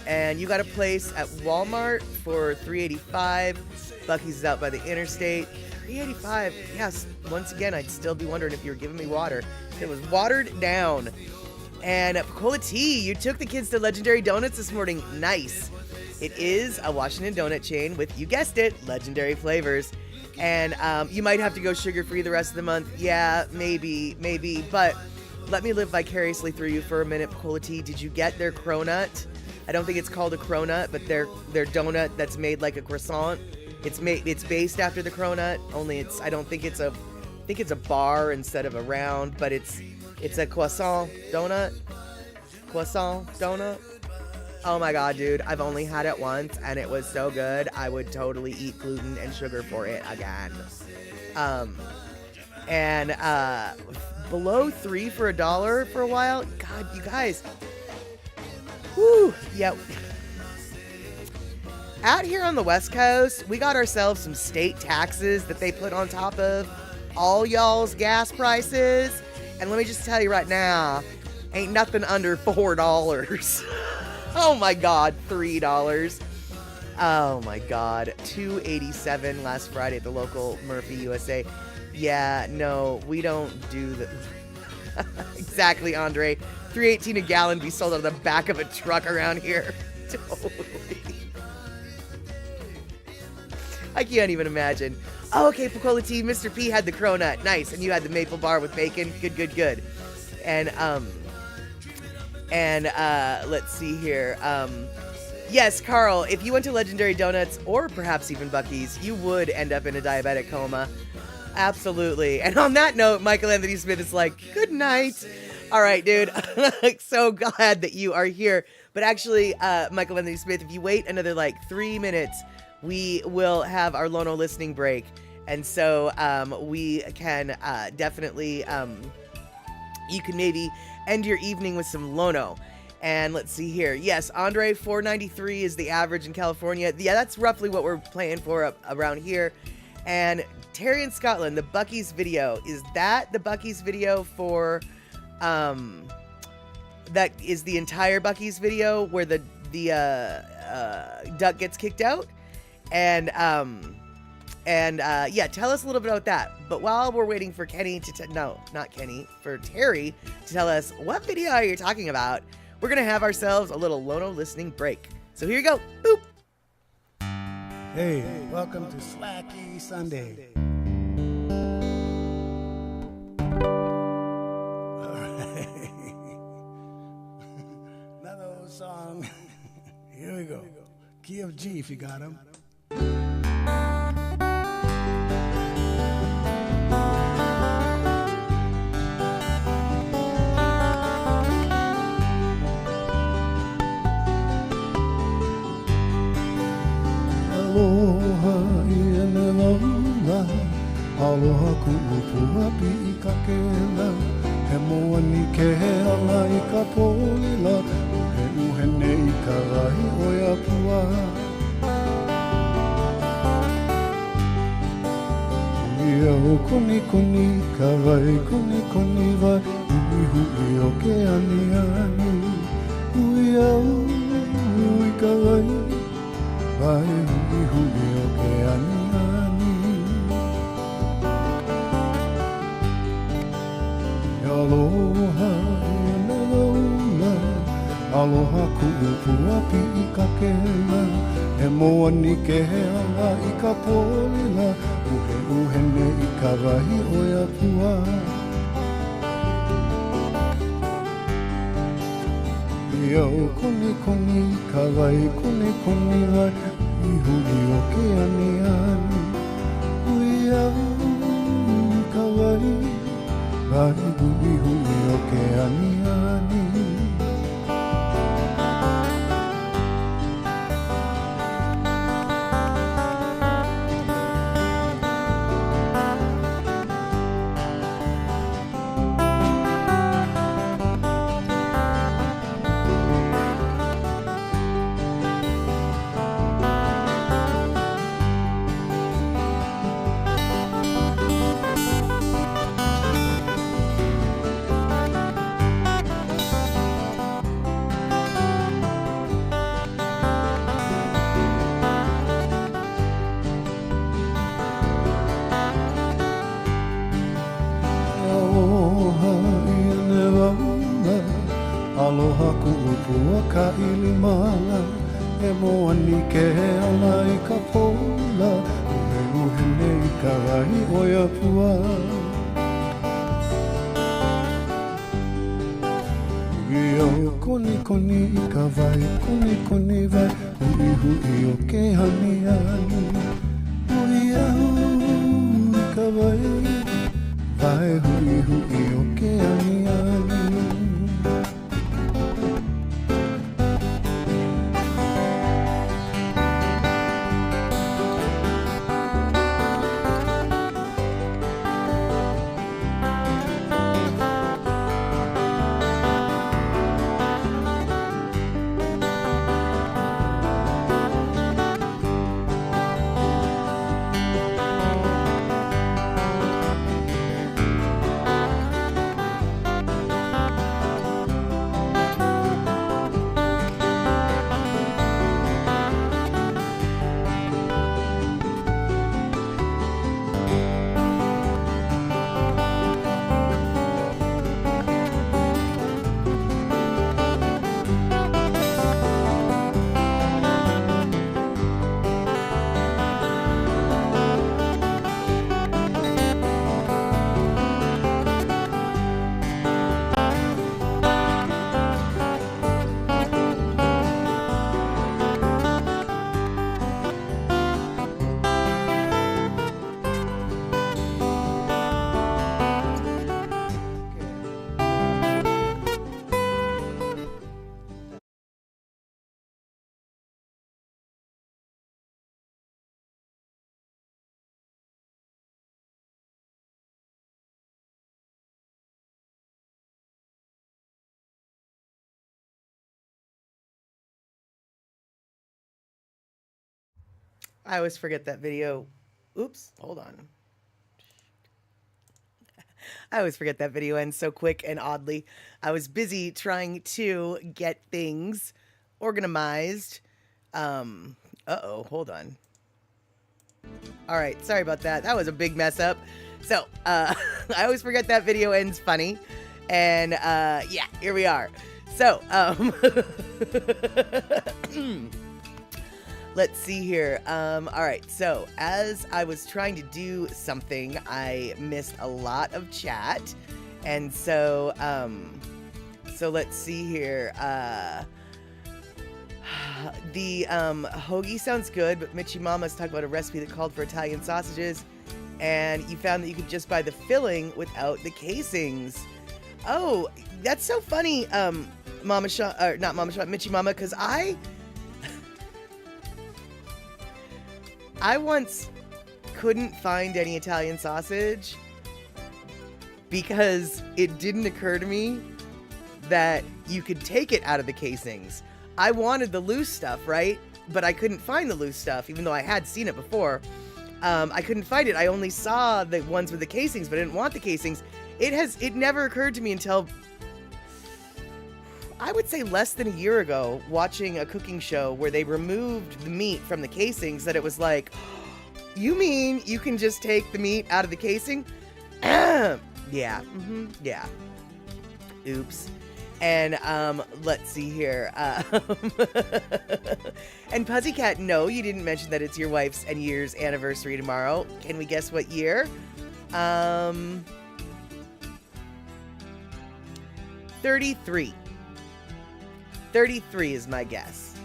And you got a place at Walmart for $3.85. Buc-ee's is out by the interstate. $3.85. Yes, once again, I'd still be wondering if you were giving me water. It was watered down. And at Picola Tea, you took the kids to Legendary Donuts this morning. Nice. It is a Washington donut chain with, you guessed it, legendary flavors. And you might have to go sugar-free the rest of the month. Yeah, maybe. But let me live vicariously through you for a minute, Picola Tea. Did you get their cronut? I don't think it's called a cronut, but their donut that's made like a croissant. It's based after the cronut, only I think it's a bar instead of a round, but it's a croissant donut. Oh my God, dude, I've only had it once and it was so good. I would totally eat gluten and sugar for it again. And below $3 for $1 for a while. God, you guys. Whew, yeah. Out here on the West Coast, we got ourselves some state taxes that they put on top of all y'all's gas prices. And let me just tell you right now, ain't nothing under $4. Oh my God, $3. Oh my God, $2.87 last Friday at the local Murphy USA. Yeah, no, we don't do the. Exactly, Andre. $3.18 a gallon be sold out of the back of a truck around here. Totally. I can't even imagine. Oh, okay, Picola Tea. Mr. P had the cronut. Nice. And you had the maple bar with bacon. Good, good, good. And let's see here. Yes, Carl, if you went to Legendary Donuts or perhaps even Buc-ee's, you would end up in a diabetic coma. Absolutely. And on that note, Michael Anthony Smith is like, good night. All right, dude. So glad that you are here. But actually, Michael Anthony Smith, if you wait another like 3 minutes, we will have our Lono listening break. And so we can definitely, you can maybe end your evening with some Lono. And let's see here. Yes, Andre, $4.93 is the average in California. Yeah, that's roughly what we're playing for around here. And Terry in Scotland, the Buc-ee's video. Is that the Buc-ee's video for, that is the entire Buc-ee's video where the duck gets kicked out? And yeah, tell us a little bit about that. But while we're waiting for Kenny to, no, not Kenny, for Terry to tell us what video are you talking about, we're going to have ourselves a little Lono listening break. So here you go. Boop. Hey, welcome to Slacky Sunday. All right. Another old song. Here we go. Key of G if you got him. Aloha ia ne laula, aloha ku'upua pi I ka kela, he moa ni ke ala I ka polila, he uhene I ka rai o ia pua. Ia o koni koni ka rai koni koni vai, ihu I o ke aniani, uia ui ka rai. Vai hui hui o ke aniani. Aloha I na laula, aloha ku'upua pi I ka kela, he moa ni ke ala I ka polila, uhe uhene I ka wahi o ia pua. Ia o koni koni ka wai koni koni wai ihu I o ke aniani. Uia ka wai wai ihu I o ke aniani. Aloha ku'upua ka ilimala, e moa ni ke ala I ka pola, uhe uhene I ka rai o ia pua. Ia o koni koni I ka vai, koni koni vai, hui hui o ke aniani. Uia hui ka vai, vai hui hui o ke aniani. I always forget that video. Oops, hold on. I always forget that video ends so quick and oddly. I was busy trying to get things organized. Uh-oh, hold on. All right, sorry about that. That was a big mess up. So, I always forget that video ends funny. And, yeah, here we are. So, let's see here. All right, so as I was trying to do something, I missed a lot of chat. And so, so let's see here. The hoagie sounds good, but Mitchie Mama's talking about a recipe that called for Italian sausages, and you found that you could just buy the filling without the casings. Oh, that's so funny, Mama Sean, or not Mama Sean, Mitchie Mama, because I once couldn't find any Italian sausage because it didn't occur to me that you could take it out of the casings. I wanted the loose stuff, right? But I couldn't find the loose stuff, even though I had seen it before. I couldn't find it. I only saw the ones with the casings, but I didn't want the casings. It never occurred to me until, I would say less than a year ago, watching a cooking show where they removed the meat from the casings, that it was like, you mean you can just take the meat out of the casing? Yeah. Yeah. Oops. And, let's see here. And Pussycat, no, you didn't mention that it's your wife's and year's anniversary tomorrow. Can we guess what year? 33. 33 is my guess.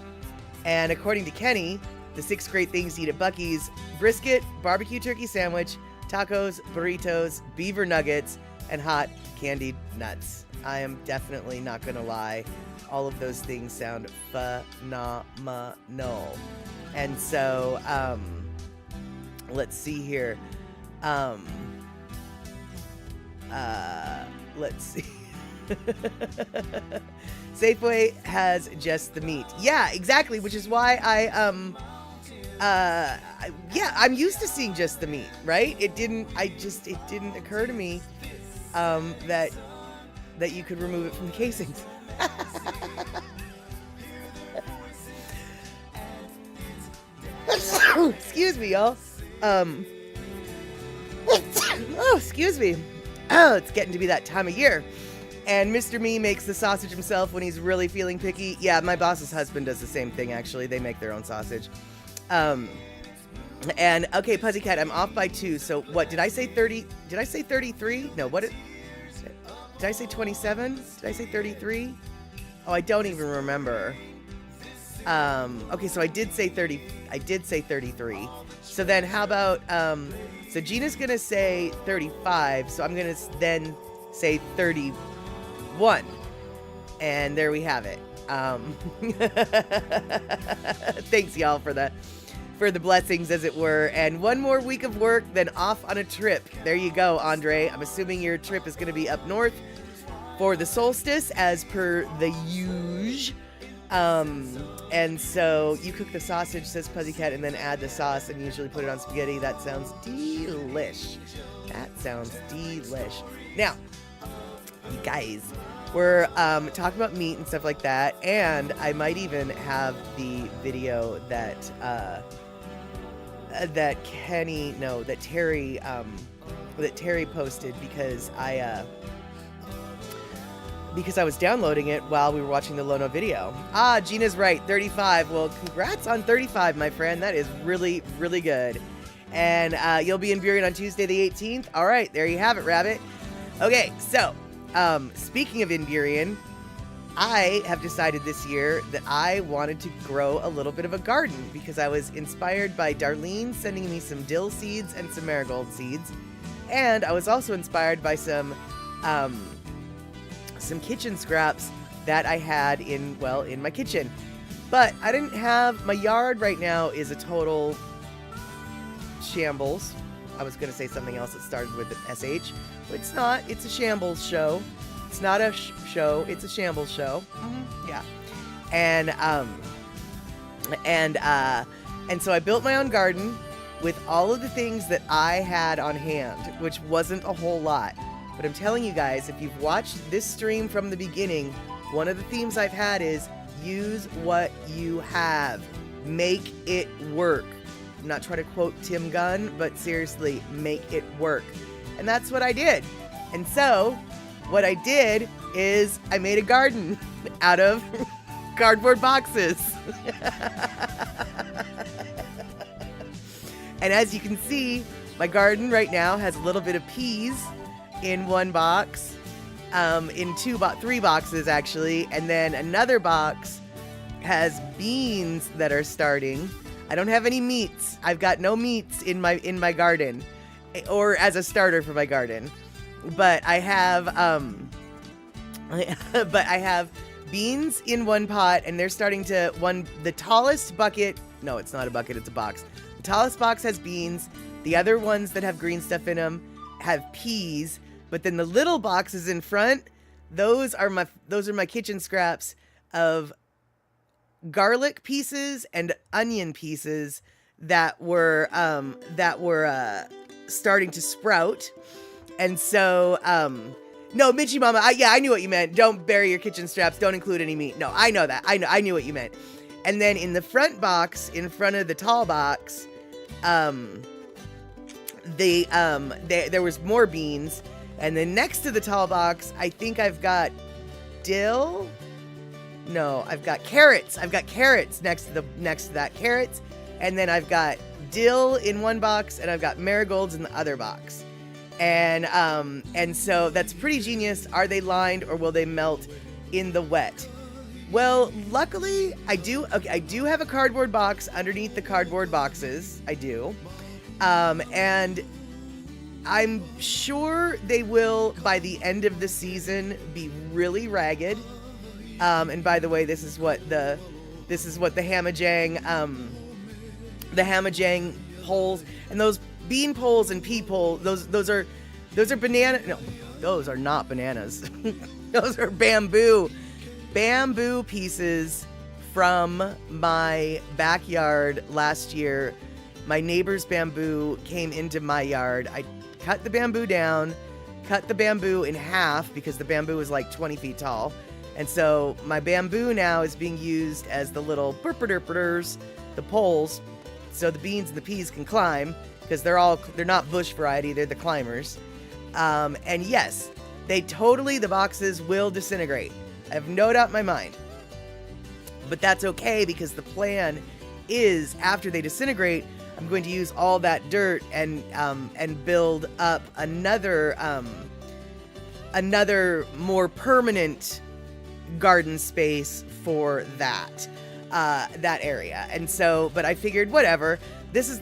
And according to Kenny, the 6 great things to eat at Buc-ee's: brisket, barbecue turkey sandwich, tacos, burritos, beaver nuggets, and hot candied nuts. I am definitely not going to lie. All of those things sound phenomenal. And so, let's see here. Let's see. Safeway has just the meat. Yeah, exactly, which is why yeah, I'm used to seeing just the meat, right? It didn't occur to me that you could remove it from the casings. Excuse me, y'all. Oh, excuse me. Oh, it's getting to be that time of year. And Mr. Me makes the sausage himself when he's really feeling picky. Yeah, my boss's husband does the same thing, actually. They make their own sausage. And, okay, Pussycat, I'm off by 2. So, what, did I say 30? Did I say 33? No, what did I say 27? Did I say 33? Oh, I don't even remember. Okay, so I did say 30. I did say 33. So then how about, so Gina's going to say 35. So I'm going to then say 31. And there we have it. Thanks, y'all, for the blessings, as it were. And one more week of work, then off on a trip. There you go, Andre. I'm assuming your trip is going to be up north for the solstice, as per the usual. And so you cook the sausage, says Pussycat, and then add the sauce and usually put it on spaghetti. That sounds delish. That sounds delish. Now, you guys, we're talking about meat and stuff like that, and I might even have the video that Terry posted, because I was downloading it while we were watching the Lono video. Ah, Gina's right, 35. Well, congrats on 35, my friend. That is really, really good. And you'll be in Burien on Tuesday the 18th. All right, there you have it, Rabbit. Okay, so speaking of in Burien, I have decided this year that I wanted to grow a little bit of a garden, because I was inspired by Darlene sending me some dill seeds and some marigold seeds. And I was also inspired by some kitchen scraps that I had in my kitchen. But I didn't have, my yard right now is a total shambles. I was going to say something else that started with an SH, but it's not. It's a shambles show. It's not a show. It's a shambles show. Yeah. And And so I built my own garden with all of the things that I had on hand, which wasn't a whole lot. But I'm telling you guys, if you've watched this stream from the beginning, one of the themes I've had is use what you have. Make it work. I'm not trying to quote Tim Gunn, but seriously, make it work. And that's what I did. And so what I did is I made a garden out of cardboard boxes. And as you can see, my garden right now has a little bit of peas in one box, in three boxes actually, and then another box has beans that are starting. I don't have any meats. I've got no meats in my garden, or as a starter for my garden. But I have beans in one pot, and they're starting to the tallest bucket. No, it's not a bucket, it's a box. The tallest box has beans. The other ones that have green stuff in them have peas. But then the little boxes in front, those are my kitchen scraps of garlic pieces and onion pieces that were starting to sprout. And so no, Mitchie Mama, I knew what you meant. Don't bury your kitchen scraps. Don't include any meat. No, I know that. I knew what you meant. And then in the front box, in front of the tall box, there was more beans. And then next to the tall box, I think I've got dill. No, I've got carrots. I've got carrots next to that carrots. And then I've got dill in one box, and I've got marigolds in the other box. And so that's pretty genius. Are they lined, or will they melt in the wet? Well, luckily I do have a cardboard box underneath the cardboard boxes. I do. And I'm sure they will, by the end of the season, be really ragged. And by the way, this is what the Hamajang poles, and those bean poles and pea poles, those are banana. No, those are not bananas. Those are bamboo pieces from my backyard last year. My neighbor's bamboo came into my yard. I cut the bamboo down, cut the bamboo in half because the bamboo is like 20 feet tall. And so my bamboo now is being used as the little burp-a-derp-a-ders, the poles, so the beans and the peas can climb, because they're not bush variety, they're the climbers. And yes, the boxes will disintegrate. I have no doubt in my mind. But that's okay, because the plan is, after they disintegrate, I'm going to use all that dirt and build up another more permanent garden space for that area. And so, but I figured, whatever.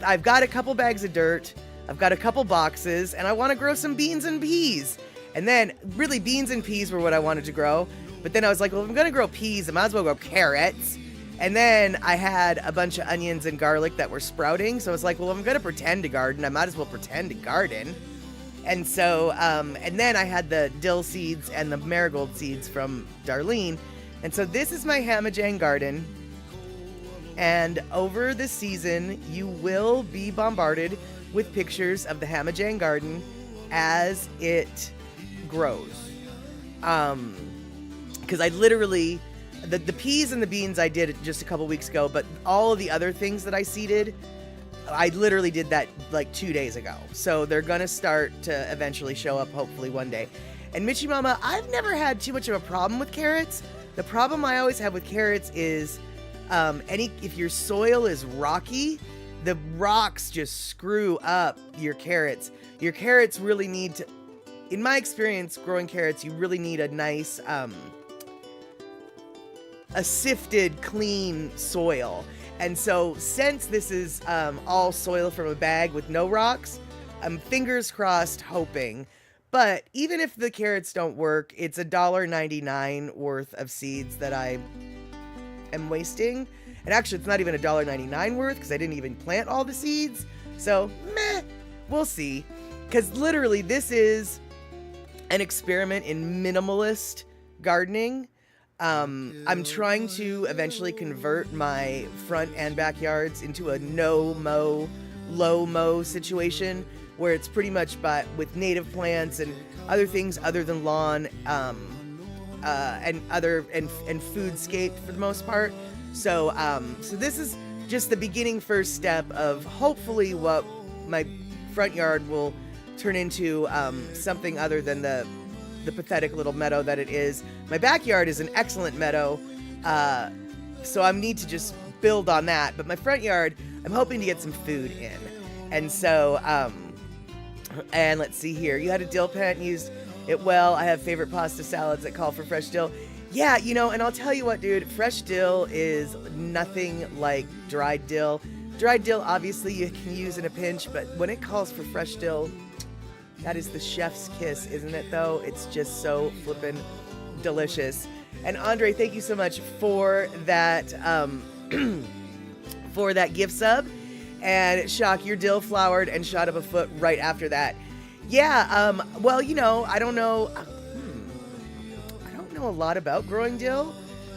I've got a couple bags of dirt, I've got a couple boxes, and I want to grow some beans and peas. And then, really, beans and peas were what I wanted to grow. But then I was like, well, if I'm going to grow peas, I might as well grow carrots. And then I had a bunch of onions and garlic that were sprouting. So I was like, well, if I'm going to pretend to garden, I might as well pretend to garden. And so, and then I had the dill seeds and the marigold seeds from Darlene. And so this is my Hamajang garden. And over the season, you will be bombarded with pictures of the Hamajang garden as it grows. Because I literally, the peas and the beans I did just a couple weeks ago, but all of the other things that I seeded, I literally did that like 2 days ago. So they're going to start to eventually show up, hopefully one day. And Mitchie Mama, I've never had too much of a problem with carrots. The problem I always have with carrots is if your soil is rocky, the rocks just screw up your carrots. Your carrots really need to, in my experience growing carrots, you really need a nice, a sifted, clean soil. And so since this is all soil from a bag with no rocks, I'm fingers crossed hoping. But even if the carrots don't work, it's $1.99 worth of seeds that I am wasting. And actually, it's not even $1.99 worth, because I didn't even plant all the seeds. So, meh, we'll see. Because literally, this is an experiment in minimalist gardening. I'm trying to eventually convert my front and backyards into a no-mow, low-mow situation where it's pretty much with native plants and other things other than lawn, and foodscape for the most part. So this is just the beginning first step of hopefully what my front yard will turn into, something other than the pathetic little meadow that it is. My backyard is an excellent meadow, so I need to just build on that. But my front yard, I'm hoping to get some food in. And so, and let's see here. You had a dill plant, used it well. I have favorite pasta salads that call for fresh dill. Yeah, and I'll tell you what, dude, fresh dill is nothing like dried dill. Dried dill, obviously, you can use in a pinch, but when it calls for fresh dill, that is the chef's kiss, isn't it, though? It's just so flippin' delicious. And Andre, thank you so much for that, gift sub. And Shock, your dill flowered and shot up a foot right after that. Yeah, well, I don't know. I don't know a lot about growing dill,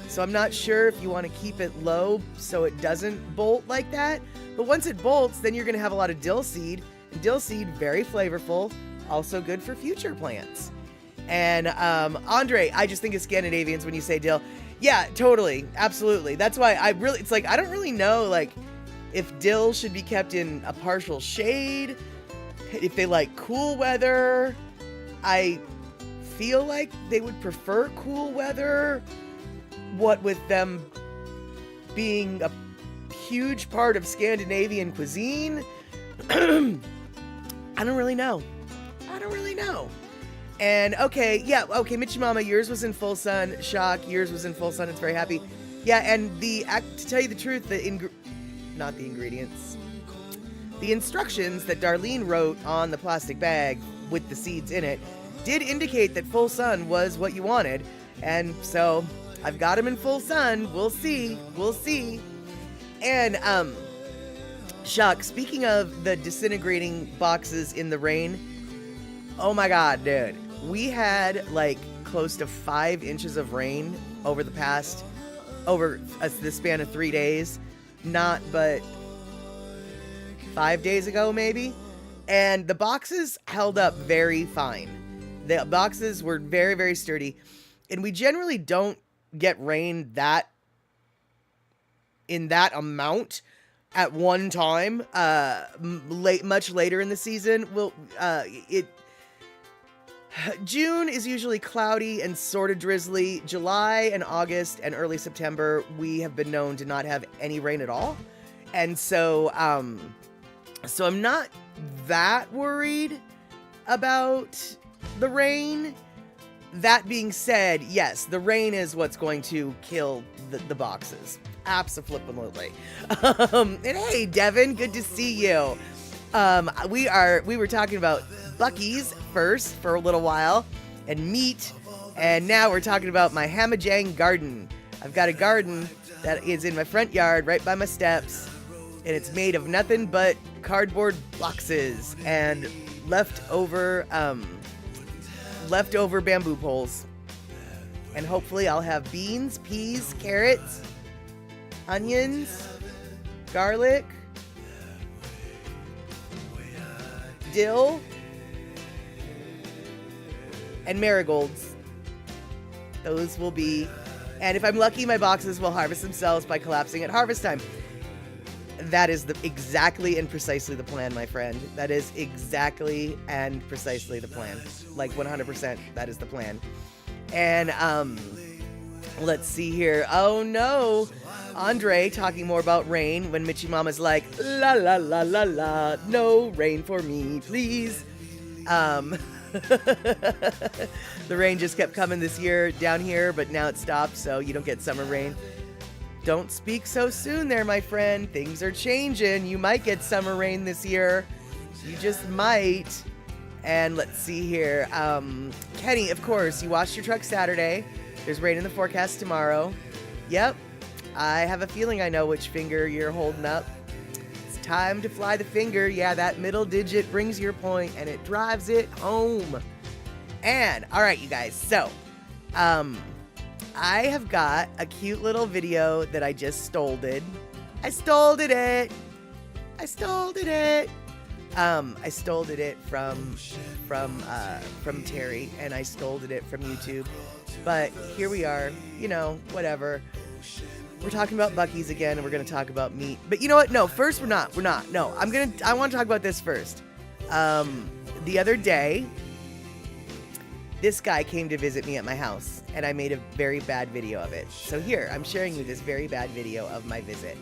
so I'm not sure if you want to keep it low so it doesn't bolt like that. But once it bolts, then you're going to have a lot of dill seed. Dill seed, very flavorful, also good for future plants. And Andre, I just think of Scandinavians when you say dill. Yeah, totally, absolutely. That's why it's like I don't really know like if dill should be kept in a partial shade, if they like cool weather. I feel like they would prefer cool weather, what with them being a huge part of Scandinavian cuisine. I don't really know. And okay, Michi Mama, yours was in full sun. Shock, yours was in full sun. It's very happy. Yeah, and to tell you the truth, the instructions that Darlene wrote on the plastic bag with the seeds in it did indicate that full sun was what you wanted. And so I've got them in full sun. We'll see. And, Shock, speaking of the disintegrating boxes in the rain, oh my God, dude. We had like close to 5 inches of rain over the span of 3 days. Not but 5 days ago, maybe. And the boxes held up very fine. The boxes were very, very sturdy. And we generally don't get rain in that amount at one time. Much later in the season. June is usually cloudy and sort of drizzly. July and August and early September, we have been known to not have any rain at all. And so I'm not that worried about the rain. That being said, yes, the rain is what's going to kill the boxes. Abso-flippin'-lutely. And hey, Devin, good to see you. We were talking about Bucc-ee's first for a little while and meat, and now we're talking about my Hamajang garden. I've got a garden that is in my front yard right by my steps, and it's made of nothing but cardboard boxes and leftover bamboo poles. And hopefully I'll have beans, peas, carrots, onions, garlic, dill, and marigolds. Those will be, and if I'm lucky, my boxes will harvest themselves by collapsing at harvest time. That is exactly and precisely the plan, my friend. That is exactly and precisely the plan. Like 100%, that is the plan. And let's see here. Oh no, Andre talking more about rain when Michi Mama's like, la la la la la, no rain for me, please. The rain just kept coming this year down here, but now it stopped, so you don't get summer rain. Don't speak so soon there, my friend. Things are changing. You might get summer rain this year. You just might. And let's see here. Kenny, of course, you washed your truck Saturday. There's rain in the forecast tomorrow. Yep. I have a feeling I know which finger you're holding up. It's time to fly the finger. Yeah, that middle digit brings your point and it drives it home. And, all right, you guys. So, I have got a cute little video that I just stoled. I stoled it. I stoled it. I stoled it from Terry, and I stoled it from YouTube. But here we are, whatever. We're talking about Buc-ee's again, and we're gonna talk about meat. But you know what? No, first we're not. No, I want to talk about this first. The other day, this guy came to visit me at my house, and I made a very bad video of it. So here, I'm sharing you this very bad video of my visit.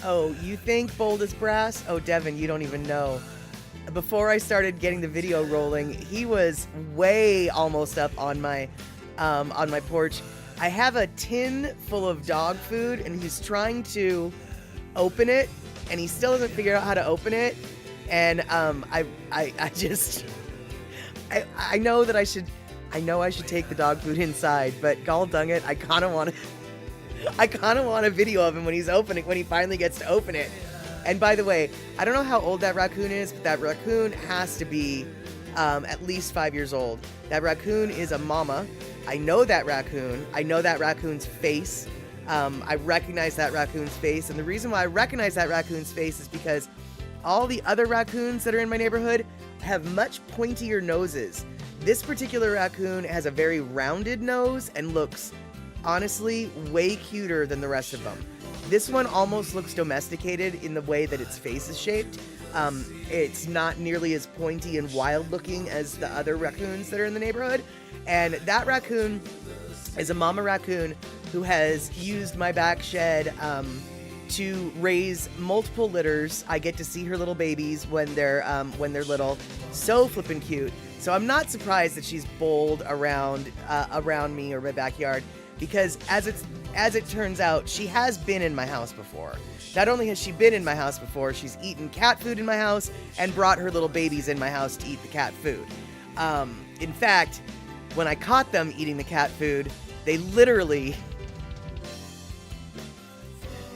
Oh, you think bold as brass? Oh, Devin, you don't even know. Before I started getting the video rolling, he was way almost up on my porch. I have a tin full of dog food, and he's trying to open it, and he still hasn't figured out how to open it. And I know that I should take the dog food inside, but gall dang it, I kind of want a video of him when he finally gets to open it. And by the way, I don't know how old that raccoon is, but that raccoon has to be at least 5 years old. That raccoon is a mama. I know that raccoon. I know that raccoon's face. I recognize that raccoon's face. And the reason why I recognize that raccoon's face is because all the other raccoons that are in my neighborhood have much pointier noses. This particular raccoon has a very rounded nose and looks honestly way cuter than the rest of them. This one almost looks domesticated in the way that its face is shaped. It's not nearly as pointy and wild looking as the other raccoons that are in the neighborhood. And that raccoon is a mama raccoon who has used my back shed to raise multiple litters. I get to see her little babies when they're little. So flippin' cute. So I'm not surprised that she's bold around me or my backyard. Because as it turns out, she has been in my house before. Not only has she been in my house before, she's eaten cat food in my house and brought her little babies in my house to eat the cat food. In fact, when I caught them eating the cat food, they literally...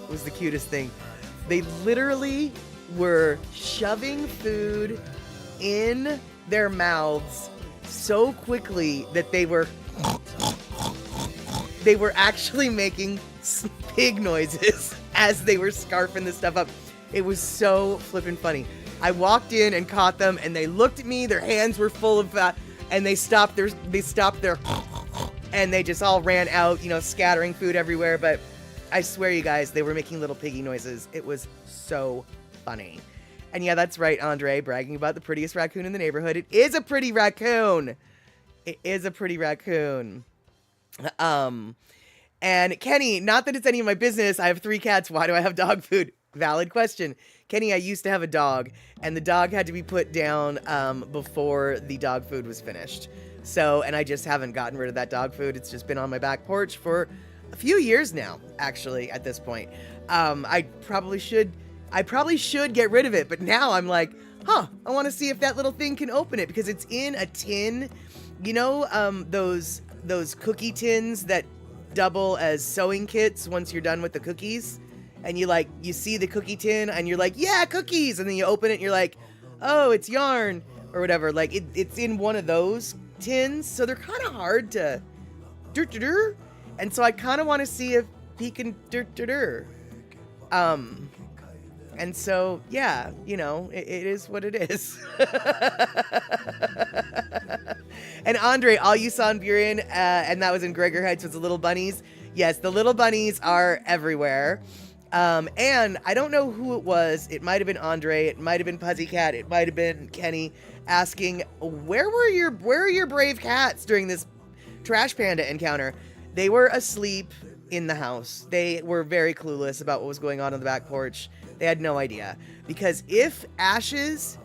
It was the cutest thing. They literally were shoving food in their mouths so quickly that they were actually making pig noises as they were scarfing this stuff up. It was so flippin' funny. I walked in and caught them, and they looked at me. Their hands were full of and they stopped their, and they just all ran out, scattering food everywhere. But I swear, you guys, they were making little piggy noises. It was so funny. And yeah, that's right, Andre, bragging about the prettiest raccoon in the neighborhood. It is a pretty raccoon. It is a pretty raccoon. And Kenny, not that it's any of my business. I have 3 cats. Why do I have dog food? Valid question. Kenny, I used to have a dog, and the dog had to be put down before the dog food was finished. So, and I just haven't gotten rid of that dog food. It's just been on my back porch for a few years now, actually, at this point. I probably should get rid of it, but now I'm like, I want to see if that little thing can open it, because it's in a tin. Those cookie tins that double as sewing kits once you're done with the cookies, and you see the cookie tin and you're like, yeah, cookies, and then you open it and you're like, oh, it's yarn or whatever. Like it's in one of those tins, so they're kind of hard to and so I kind of want to see if he can and so yeah, it is what it is. And Andre, all you saw in Buren, and that was in Gregor Heights, was the little bunnies. Yes, the little bunnies are everywhere. And I don't know who it was. It might have been Andre. It might have been Pussycat. It might have been Kenny asking, where are your brave cats during this trash panda encounter? They were asleep in the house. They were very clueless about what was going on the back porch. They had no idea. Because if Ashes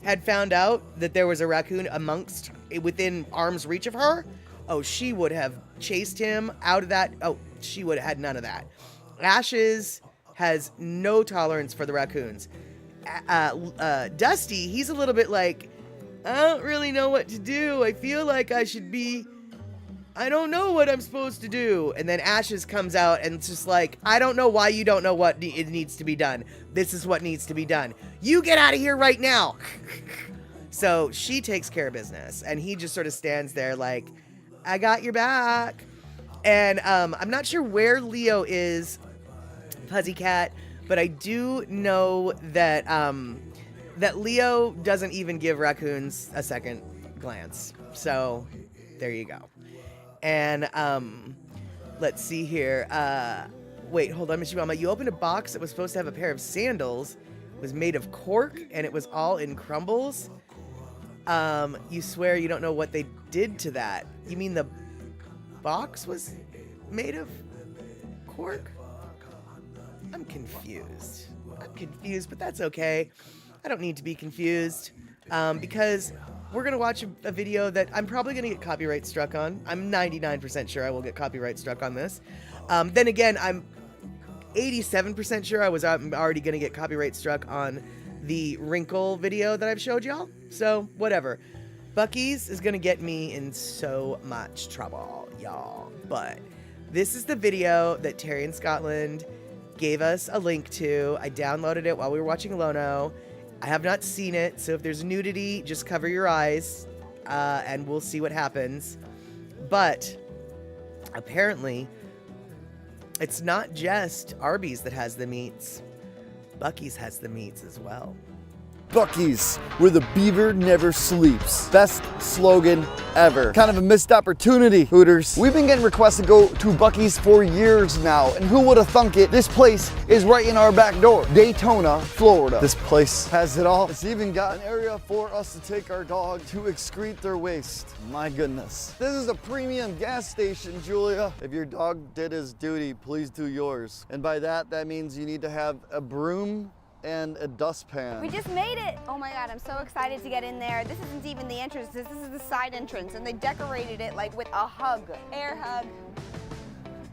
had found out that there was a raccoon within arm's reach of her, oh, she would have chased him out of that. Oh, she would have had none of that. Ashes has no tolerance for the raccoons. Dusty, he's a little bit like, I don't really know what to do. I feel like I don't know what I'm supposed to do. And then Ashes comes out and it's just like, I don't know why you don't know what it needs to be done. This is what needs to be done. You get out of here right now. So she takes care of business and he just sort of stands there like, I got your back. And I'm not sure where Leo is, Pussycat, but I do know that that Leo doesn't even give raccoons a second glance. So there you go. And let's see here. Wait, hold on, Miss Mama. You opened a box that was supposed to have a pair of sandals. It was made of cork and it was all in crumbles. You swear you don't know what they did to that. You mean the box was made of cork? I'm confused. But that's okay. I don't need to be confused because we're going to watch a video that I'm probably going to get copyright struck on. I'm 99% sure I will get copyright struck on this. Then again, I'm 87% sure I'm already going to get copyright struck on the wrinkle video that I've showed y'all. So, whatever. Bucky's is going to get me in so much trouble, y'all. But this is the video that Terry in Scotland gave us a link to. I downloaded it while we were watching Lono. I have not seen it, so if there's nudity, just cover your eyes, and we'll see what happens. But apparently, it's not just Arby's that has the meats. Bucky's has the meats as well. Bucky's, where the beaver never sleeps. Best slogan ever. Kind of a missed opportunity, Hooters. We've been getting requests to go to Bucky's for years now, and who would have thunk it? This place is right in our back door. Daytona, Florida. This place has it all. It's even got an area for us to take our dog to excrete their waste. My goodness. This is a premium gas station, Julia. If your dog did his duty, please do yours. And by that means you need to have a broom and a dustpan. We just made it. Oh my God, I'm so excited to get in there. This isn't even the entrance, this is the side entrance, and they decorated it like with a hug, air hug.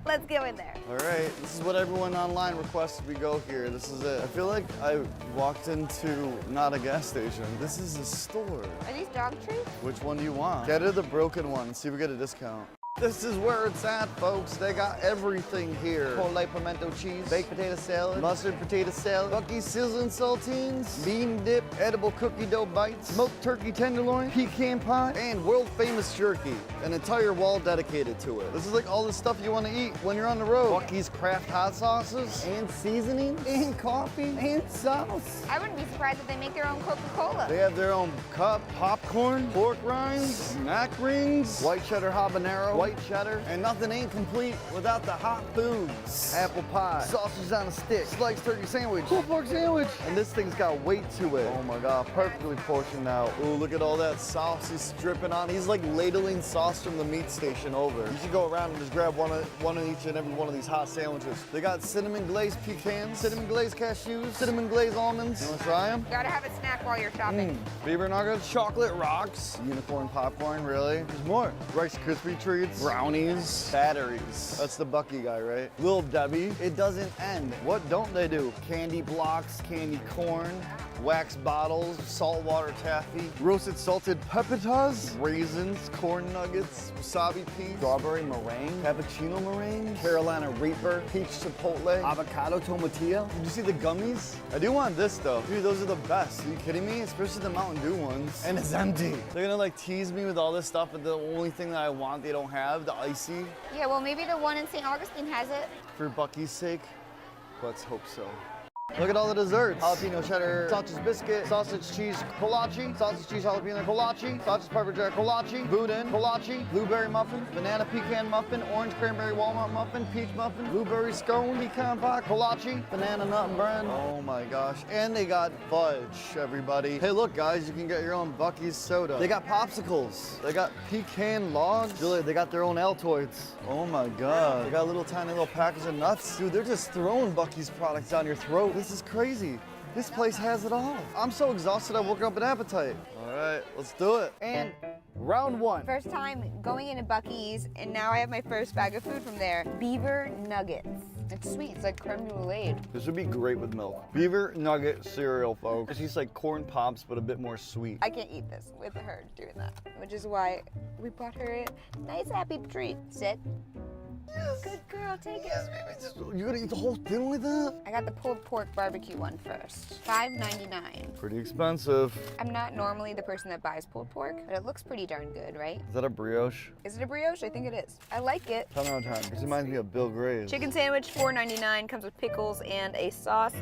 Let's go in there. All right, this is what everyone online requests we go here. This is it. I feel like I walked into not a gas station. This is a store. Are these dog treats? Which one do you want? Get her the broken one, see if we get a discount. This is where it's at, folks. They got everything here. Chipotle pimento cheese, baked potato salad, mustard potato salad, Bucky's sizzling saltines, bean dip, edible cookie dough bites, smoked turkey tenderloin, pecan pie, and world famous jerky. An entire wall dedicated to it. This is like all the stuff you want to eat when you're on the road. Bucky's craft hot sauces, and seasoning, and coffee, and sauce. I wouldn't be surprised if they make their own Coca-Cola. They have their own cup, popcorn, pork rinds, mac rings, white cheddar habanero, white cheddar, and nothing ain't complete without the hot foods. Apple pie, sausage on a stick, sliced turkey sandwich, pulled pork sandwich, and this thing's got weight to it. Oh my God, perfectly portioned out. Ooh, look at all that sauce he's dripping on. He's like ladling sauce from the meat station over. You should go around and just grab one of each and every one of these hot sandwiches. They got cinnamon glazed pecans, cinnamon glazed cashews, cinnamon glazed almonds. You wanna try them? You gotta have a snack while you're shopping. Beaver nuggets, chocolate rocks, unicorn popcorn, really? There's more. Rice Krispie treats, brownies, batteries. That's the Bucky guy, right? Little Debbie. It doesn't end. What don't they do? Candy blocks, candy corn, wax bottles, saltwater taffy, roasted salted pepitas, raisins, corn nuggets, wasabi peas, strawberry meringue, cappuccino meringue, Carolina Reaper, peach chipotle, avocado tomatilla. Did you see the gummies? I do want this though. Dude, those are the best. Are you kidding me? Especially the Mountain Dew ones. And it's empty. They're gonna like tease me with all this stuff, but the only thing that I want they don't have, the icy. Yeah, well maybe the one in St. Augustine has it. For Bucky's sake, let's hope so. Look at all the desserts. Jalapeno cheddar sausage biscuit, sausage cheese kolache, sausage cheese jalapeno kolache, sausage pepper jack kolache, boudin kolache, blueberry muffin, banana pecan muffin, orange cranberry walnut muffin, peach muffin, blueberry scone, pecan pie, kolache, banana nut bread. Oh my gosh. And they got fudge, everybody. Hey, look, guys, you can get your own Bucky's soda. They got popsicles. They got pecan logs. Julia, they got their own Altoids. Oh my God. They got little tiny little packets of nuts. Dude, they're just throwing Bucky's products down your throat. This is crazy. This place has it all. I'm so exhausted I woke up an appetite. All right, let's do it. And round one. First time going into Bucky's, and now I have my first bag of food from there. Beaver nuggets. It's sweet, it's like creme brulee. This would be great with milk. Beaver nugget cereal, folks. It's just like corn pops, but a bit more sweet. I can't eat this with her doing that, which is why we bought her a nice happy treat. Sit. Yes. Good girl, take it. You gotta eat the whole thing like that? I got the pulled pork barbecue one first. $5.99. Pretty expensive. I'm not normally the person that buys pulled pork, but it looks pretty darn good, right? Is that a brioche? Is it a brioche? I think it is. I like it. 10 out of 10. This reminds me of Bill Gray's. Chicken sandwich, $4.99, comes with pickles and a sauce.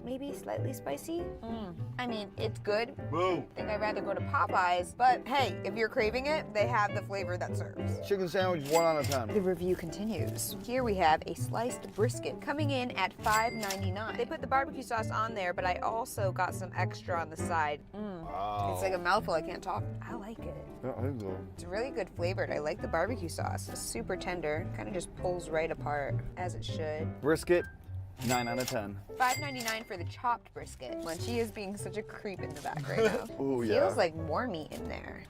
Maybe slightly spicy. I mean, it's good. Boo. I think I'd rather go to Popeyes, but hey, if you're craving it, they have the flavor that serves. Chicken sandwich, 1 out of 10. The review continues. Here we have a sliced brisket coming in at $5.99. They put the barbecue sauce on there, but I also got some extra on the side. Wow. It's like a mouthful, I can't talk. I like it. Yeah, I think so. It's really good flavored. I like the barbecue sauce. It's super tender, kind of just pulls right apart, as it should. Brisket, 9 out of 10. $5.99 for the chopped brisket. Munchie is being such a creep in the back right now. Ooh, yeah. Feels like more meat in there.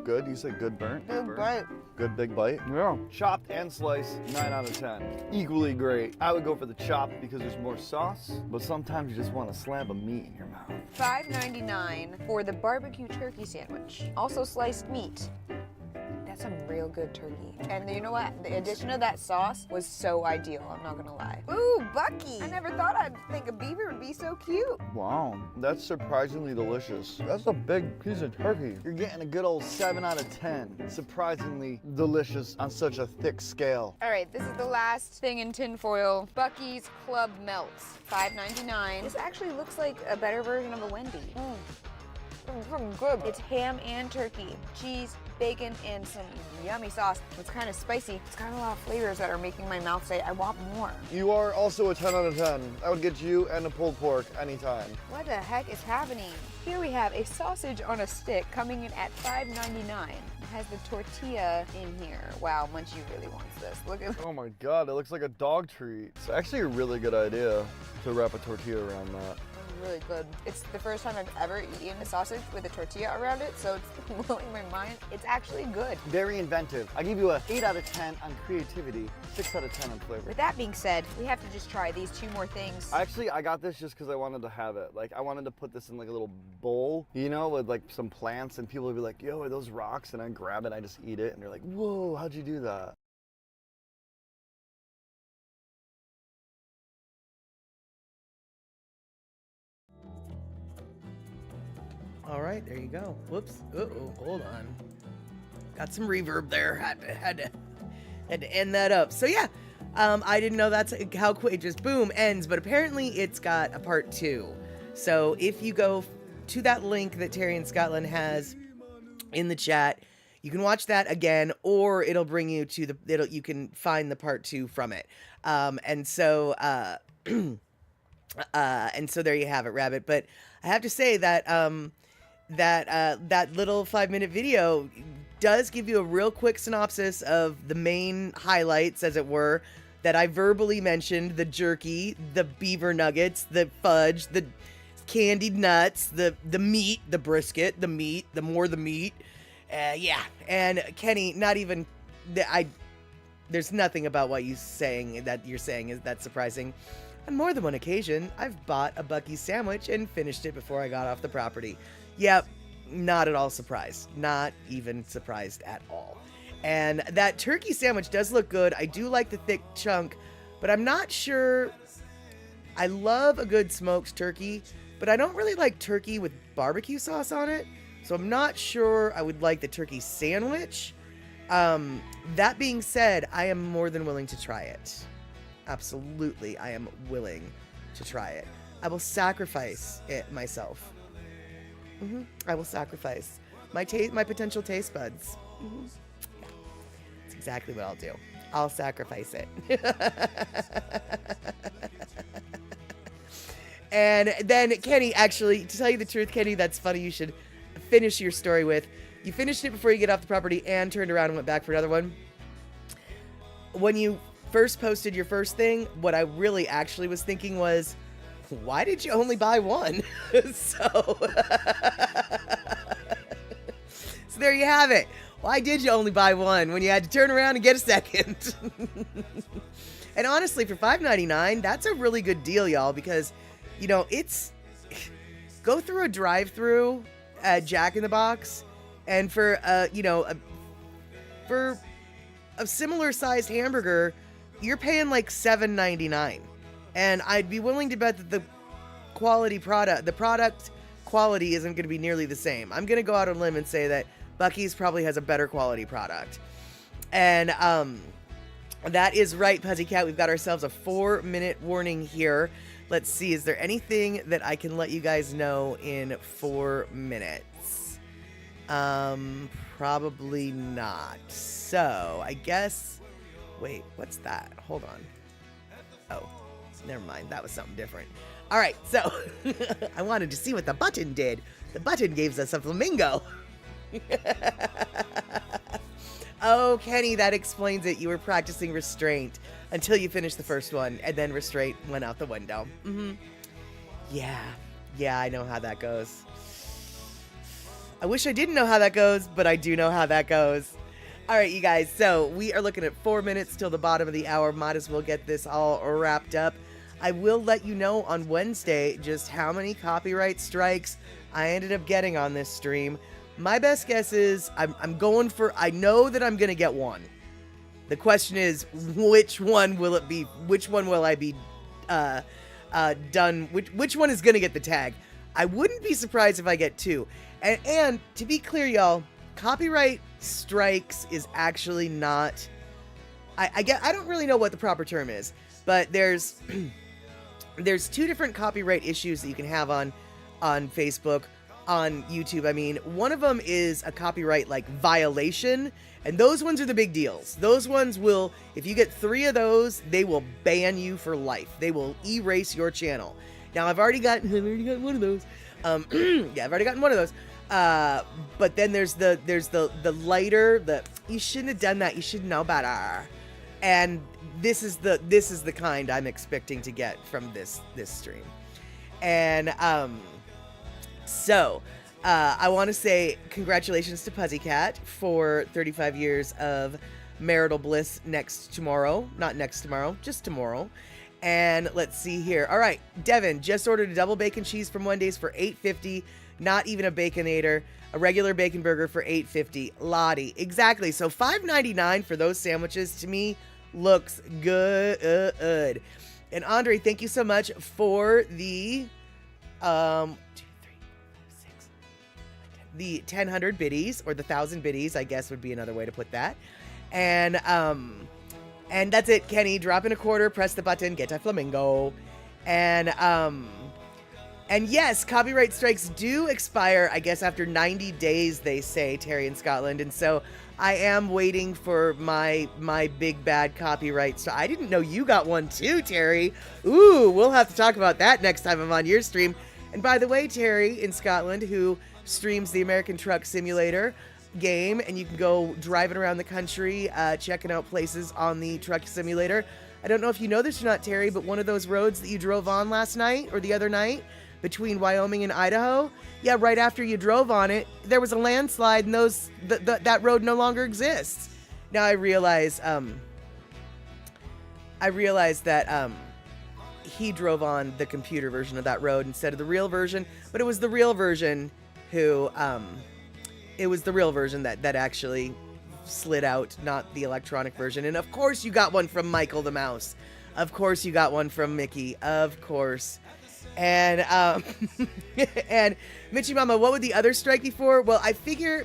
Good? You say good burnt? Good bite. Good big bite? Yeah. Chopped and sliced, 9 out of 10. Equally great. I would go for the chopped because there's more sauce, but sometimes you just want a slab of meat in your mouth. $5.99 for the barbecue turkey sandwich. Also sliced meat. That's some real good turkey. And you know what? The addition of that sauce was so ideal, I'm not gonna lie. Ooh, Bucky! I never thought I'd think a beaver would be so cute. Wow, that's surprisingly delicious. That's a big piece of turkey. You're getting a good old 7 out of 10. Surprisingly delicious on such a thick scale. All right, this is the last thing in tinfoil. Bucky's Club Melts, $5.99. This actually looks like a better version of a Wendy. Good. It's ham and turkey, cheese, bacon, and some yummy sauce. It's kind of spicy. It's got a lot of flavors that are making my mouth say, I want more. You are also a 10 out of 10. I would get you and a pulled pork anytime. What the heck is happening? Here we have a sausage on a stick coming in at $5.99. It has the tortilla in here. Wow, Munchie really wants this. Look at Oh my God, it looks like a dog treat. It's actually a really good idea to wrap a tortilla around that. really good. It's the first time I've ever eaten a sausage with a tortilla around it, so it's blowing my mind. It's actually good. Very inventive. I give you a 8 out of 10 on creativity, 6 out of 10 on flavor. With that being said, we have to just try these 2 more things. Actually, I got this just because I wanted to have it. Like, I wanted to put this in like a little bowl, you know, with like some plants, and people would be like, yo, are those rocks? And I grab it, I just eat it, and they're like, whoa, how'd you do that? All right, there you go. Whoops. Uh-oh, hold on. Got some reverb there. Had to end that up. So yeah, I didn't know that's how quick it just boom ends, but apparently it's got a part 2. So if you go to that link that Terry in Scotland has in the chat, you can watch that again, or it'll bring you to the. You can find the part 2 from it. And so there you have it, Rabbit. But I have to say that that little 5-minute video does give you a real quick synopsis of the main highlights, as it were, that I verbally mentioned: the jerky, the beaver nuggets, the fudge, the candied nuts, the meat, the brisket, the meat, the meat. Yeah, and Kenny, not even there's nothing about what you're saying is that surprising. On more than one occasion, I've bought a Bucky's sandwich and finished it before I got off the property. Yep, not at all surprised. Not even surprised at all. And that turkey sandwich does look good. I do like the thick chunk, but I'm not sure. I love a good smoked turkey, but I don't really like turkey with barbecue sauce on it. So I'm not sure I would like the turkey sandwich. That being said, I am more than willing to try it. Absolutely, I am willing to try it. I will sacrifice it myself. I will sacrifice my potential taste buds. Yeah. That's exactly what I'll do. I'll sacrifice it. And then Kenny, actually, to tell you the truth, Kenny, that's funny. You should finish your story with, you finished it before you get off the property and turned around and went back for another one. When you first posted your first thing, what I really actually was thinking was, why did you only buy one? So there you have it. Why did you only buy one when you had to turn around and get a second? And honestly, for $5.99, that's a really good deal, y'all, because, you know, it's, go through a drive-through at Jack in the Box, and for, you know, for a similar sized hamburger, you're paying like $7.99. And I'd be willing to bet that the product quality isn't going to be nearly the same. I'm going to go out on a limb and say that Buc-ee's probably has a better quality product. And that is right, Pussycat. We've got ourselves a 4-minute warning here. Let's see, is there anything that I can let you guys know in 4 minutes? Probably not. So, I guess, wait, what's that? Hold on. Oh, never mind. That was something different. All right, so I wanted to see what the button did. The button gave us a flamingo. Oh, Kenny, that explains it. You were practicing restraint until you finished the first one, and then restraint went out the window. Yeah, I know how that goes. I wish I didn't know how that goes, but I do know how that goes. All right, you guys, so we are looking at 4 minutes till the bottom of the hour. Might as well get this all wrapped up. I will let you know on Wednesday just how many copyright strikes I ended up getting on this stream. My best guess is I'm going for, I know that I'm going to get one. The question is, which one will it be? Which one will I be done? Which one is going to get the tag? I wouldn't be surprised if I get two. And to be clear, y'all, copyright strikes is actually not, I don't really know what the proper term is, but there's two different copyright issues that you can have on Facebook, on YouTube. I mean, one of them is a copyright like violation, and those ones are the big deals. Those ones will, if you get 3 of those, they will ban you for life. They will erase your channel. Now, I've already gotten one of those. Yeah, I've already gotten one of those. But then there's the lighter, you shouldn't have done that. You should know better. And this is the kind I'm expecting to get from this stream. And so I want to say congratulations to Pussycat for 35 years of marital bliss just tomorrow. And let's see here. All right, Devin just ordered a double bacon cheese from Wendy's for $8.50. Not even a Baconator. A regular bacon burger for $8.50. Lottie. Exactly. So $5.99 for those sandwiches to me looks good. And Andre, thank you so much for the 1,000 biddies, or the 1,000 biddies, I guess would be another way to put that. And that's it, Kenny. Drop in a quarter, press the button, get a flamingo. And yes, copyright strikes do expire, I guess, after 90 days, they say, Terry in Scotland. And so I am waiting for my big bad copyright. So I didn't know you got one too, Terry. Ooh, we'll have to talk about that next time I'm on your stream. And by the way, Terry in Scotland, who streams the American Truck Simulator game, and you can go driving around the country, checking out places on the Truck Simulator. I don't know if you know this or not, Terry, but one of those roads that you drove on last night or the other night between Wyoming and Idaho, yeah, right after you drove on it, there was a landslide, and that road no longer exists. Now I realize that he drove on the computer version of that road instead of the real version, but it was the real version that actually slid out, not the electronic version. And of course you got one from Michael the Mouse. Of course you got one from Mickey. Of course. And and Mitchie Mama, what would the other strike be for? Well, I figure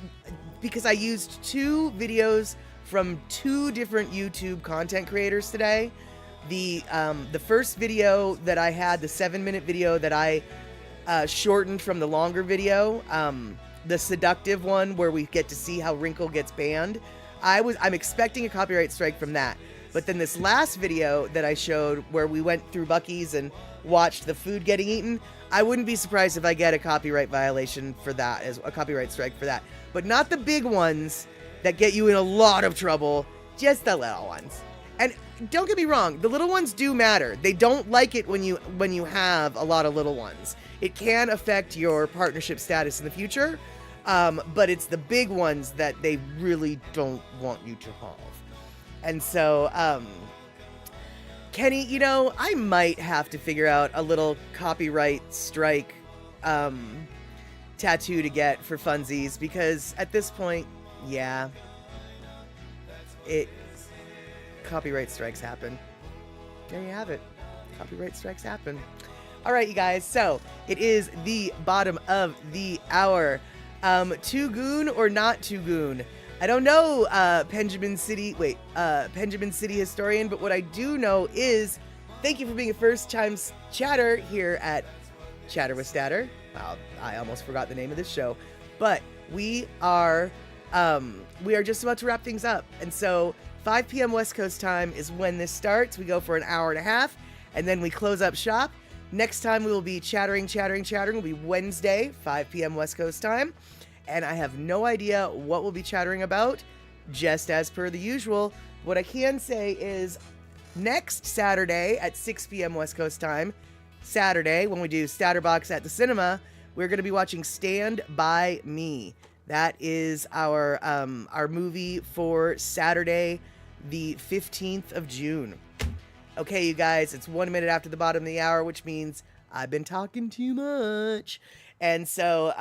because I used 2 videos from 2 different YouTube content creators today, The first video that I had, the 7-minute video that I shortened from the longer video, the seductive one where we get to see how Wrinkle gets banned, I'm expecting a copyright strike from that. But then this last video that I showed where we went through Buc-ee's and watched the food getting eaten, I wouldn't be surprised if I get a copyright violation for that, as a copyright strike for that. But not the big ones that get you in a lot of trouble, just the little ones. And don't get me wrong, the little ones do matter. They don't like it when you have a lot of little ones. It can affect your partnership status in the future, but it's the big ones that they really don't want you to have. And so, Kenny, you know, I might have to figure out a little copyright strike tattoo to get for funsies, because at this point, yeah, copyright strikes happen. There you have it. Copyright strikes happen. All right, you guys. So it is the bottom of the hour. Too goon or not too goon? I don't know, Benjamin City historian, but what I do know is thank you for being a first-time chatter here at Chatter with Statter. Wow, I almost forgot the name of this show, but we are just about to wrap things up, and so 5 p.m. West Coast time is when this starts. We go for an hour and a half, and then we close up shop. Next time we will be chattering. Will be Wednesday, 5 p.m. West Coast time. And I have no idea what we'll be chattering about, just as per the usual. What I can say is next Saturday at 6 p.m. West Coast time, Saturday, when we do Statterbox at the cinema, we're going to be watching Stand By Me. That is our movie for Saturday, the 15th of June. Okay, you guys, it's 1 minute after the bottom of the hour, which means I've been talking too much. And so,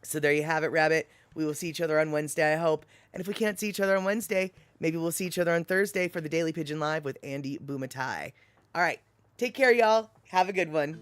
so there you have it, Rabbit. We will see each other on Wednesday, I hope. And if we can't see each other on Wednesday, maybe we'll see each other on Thursday for the Daily Pigeon Live with Andy Boomatai. All right. Take care, y'all. Have a good one.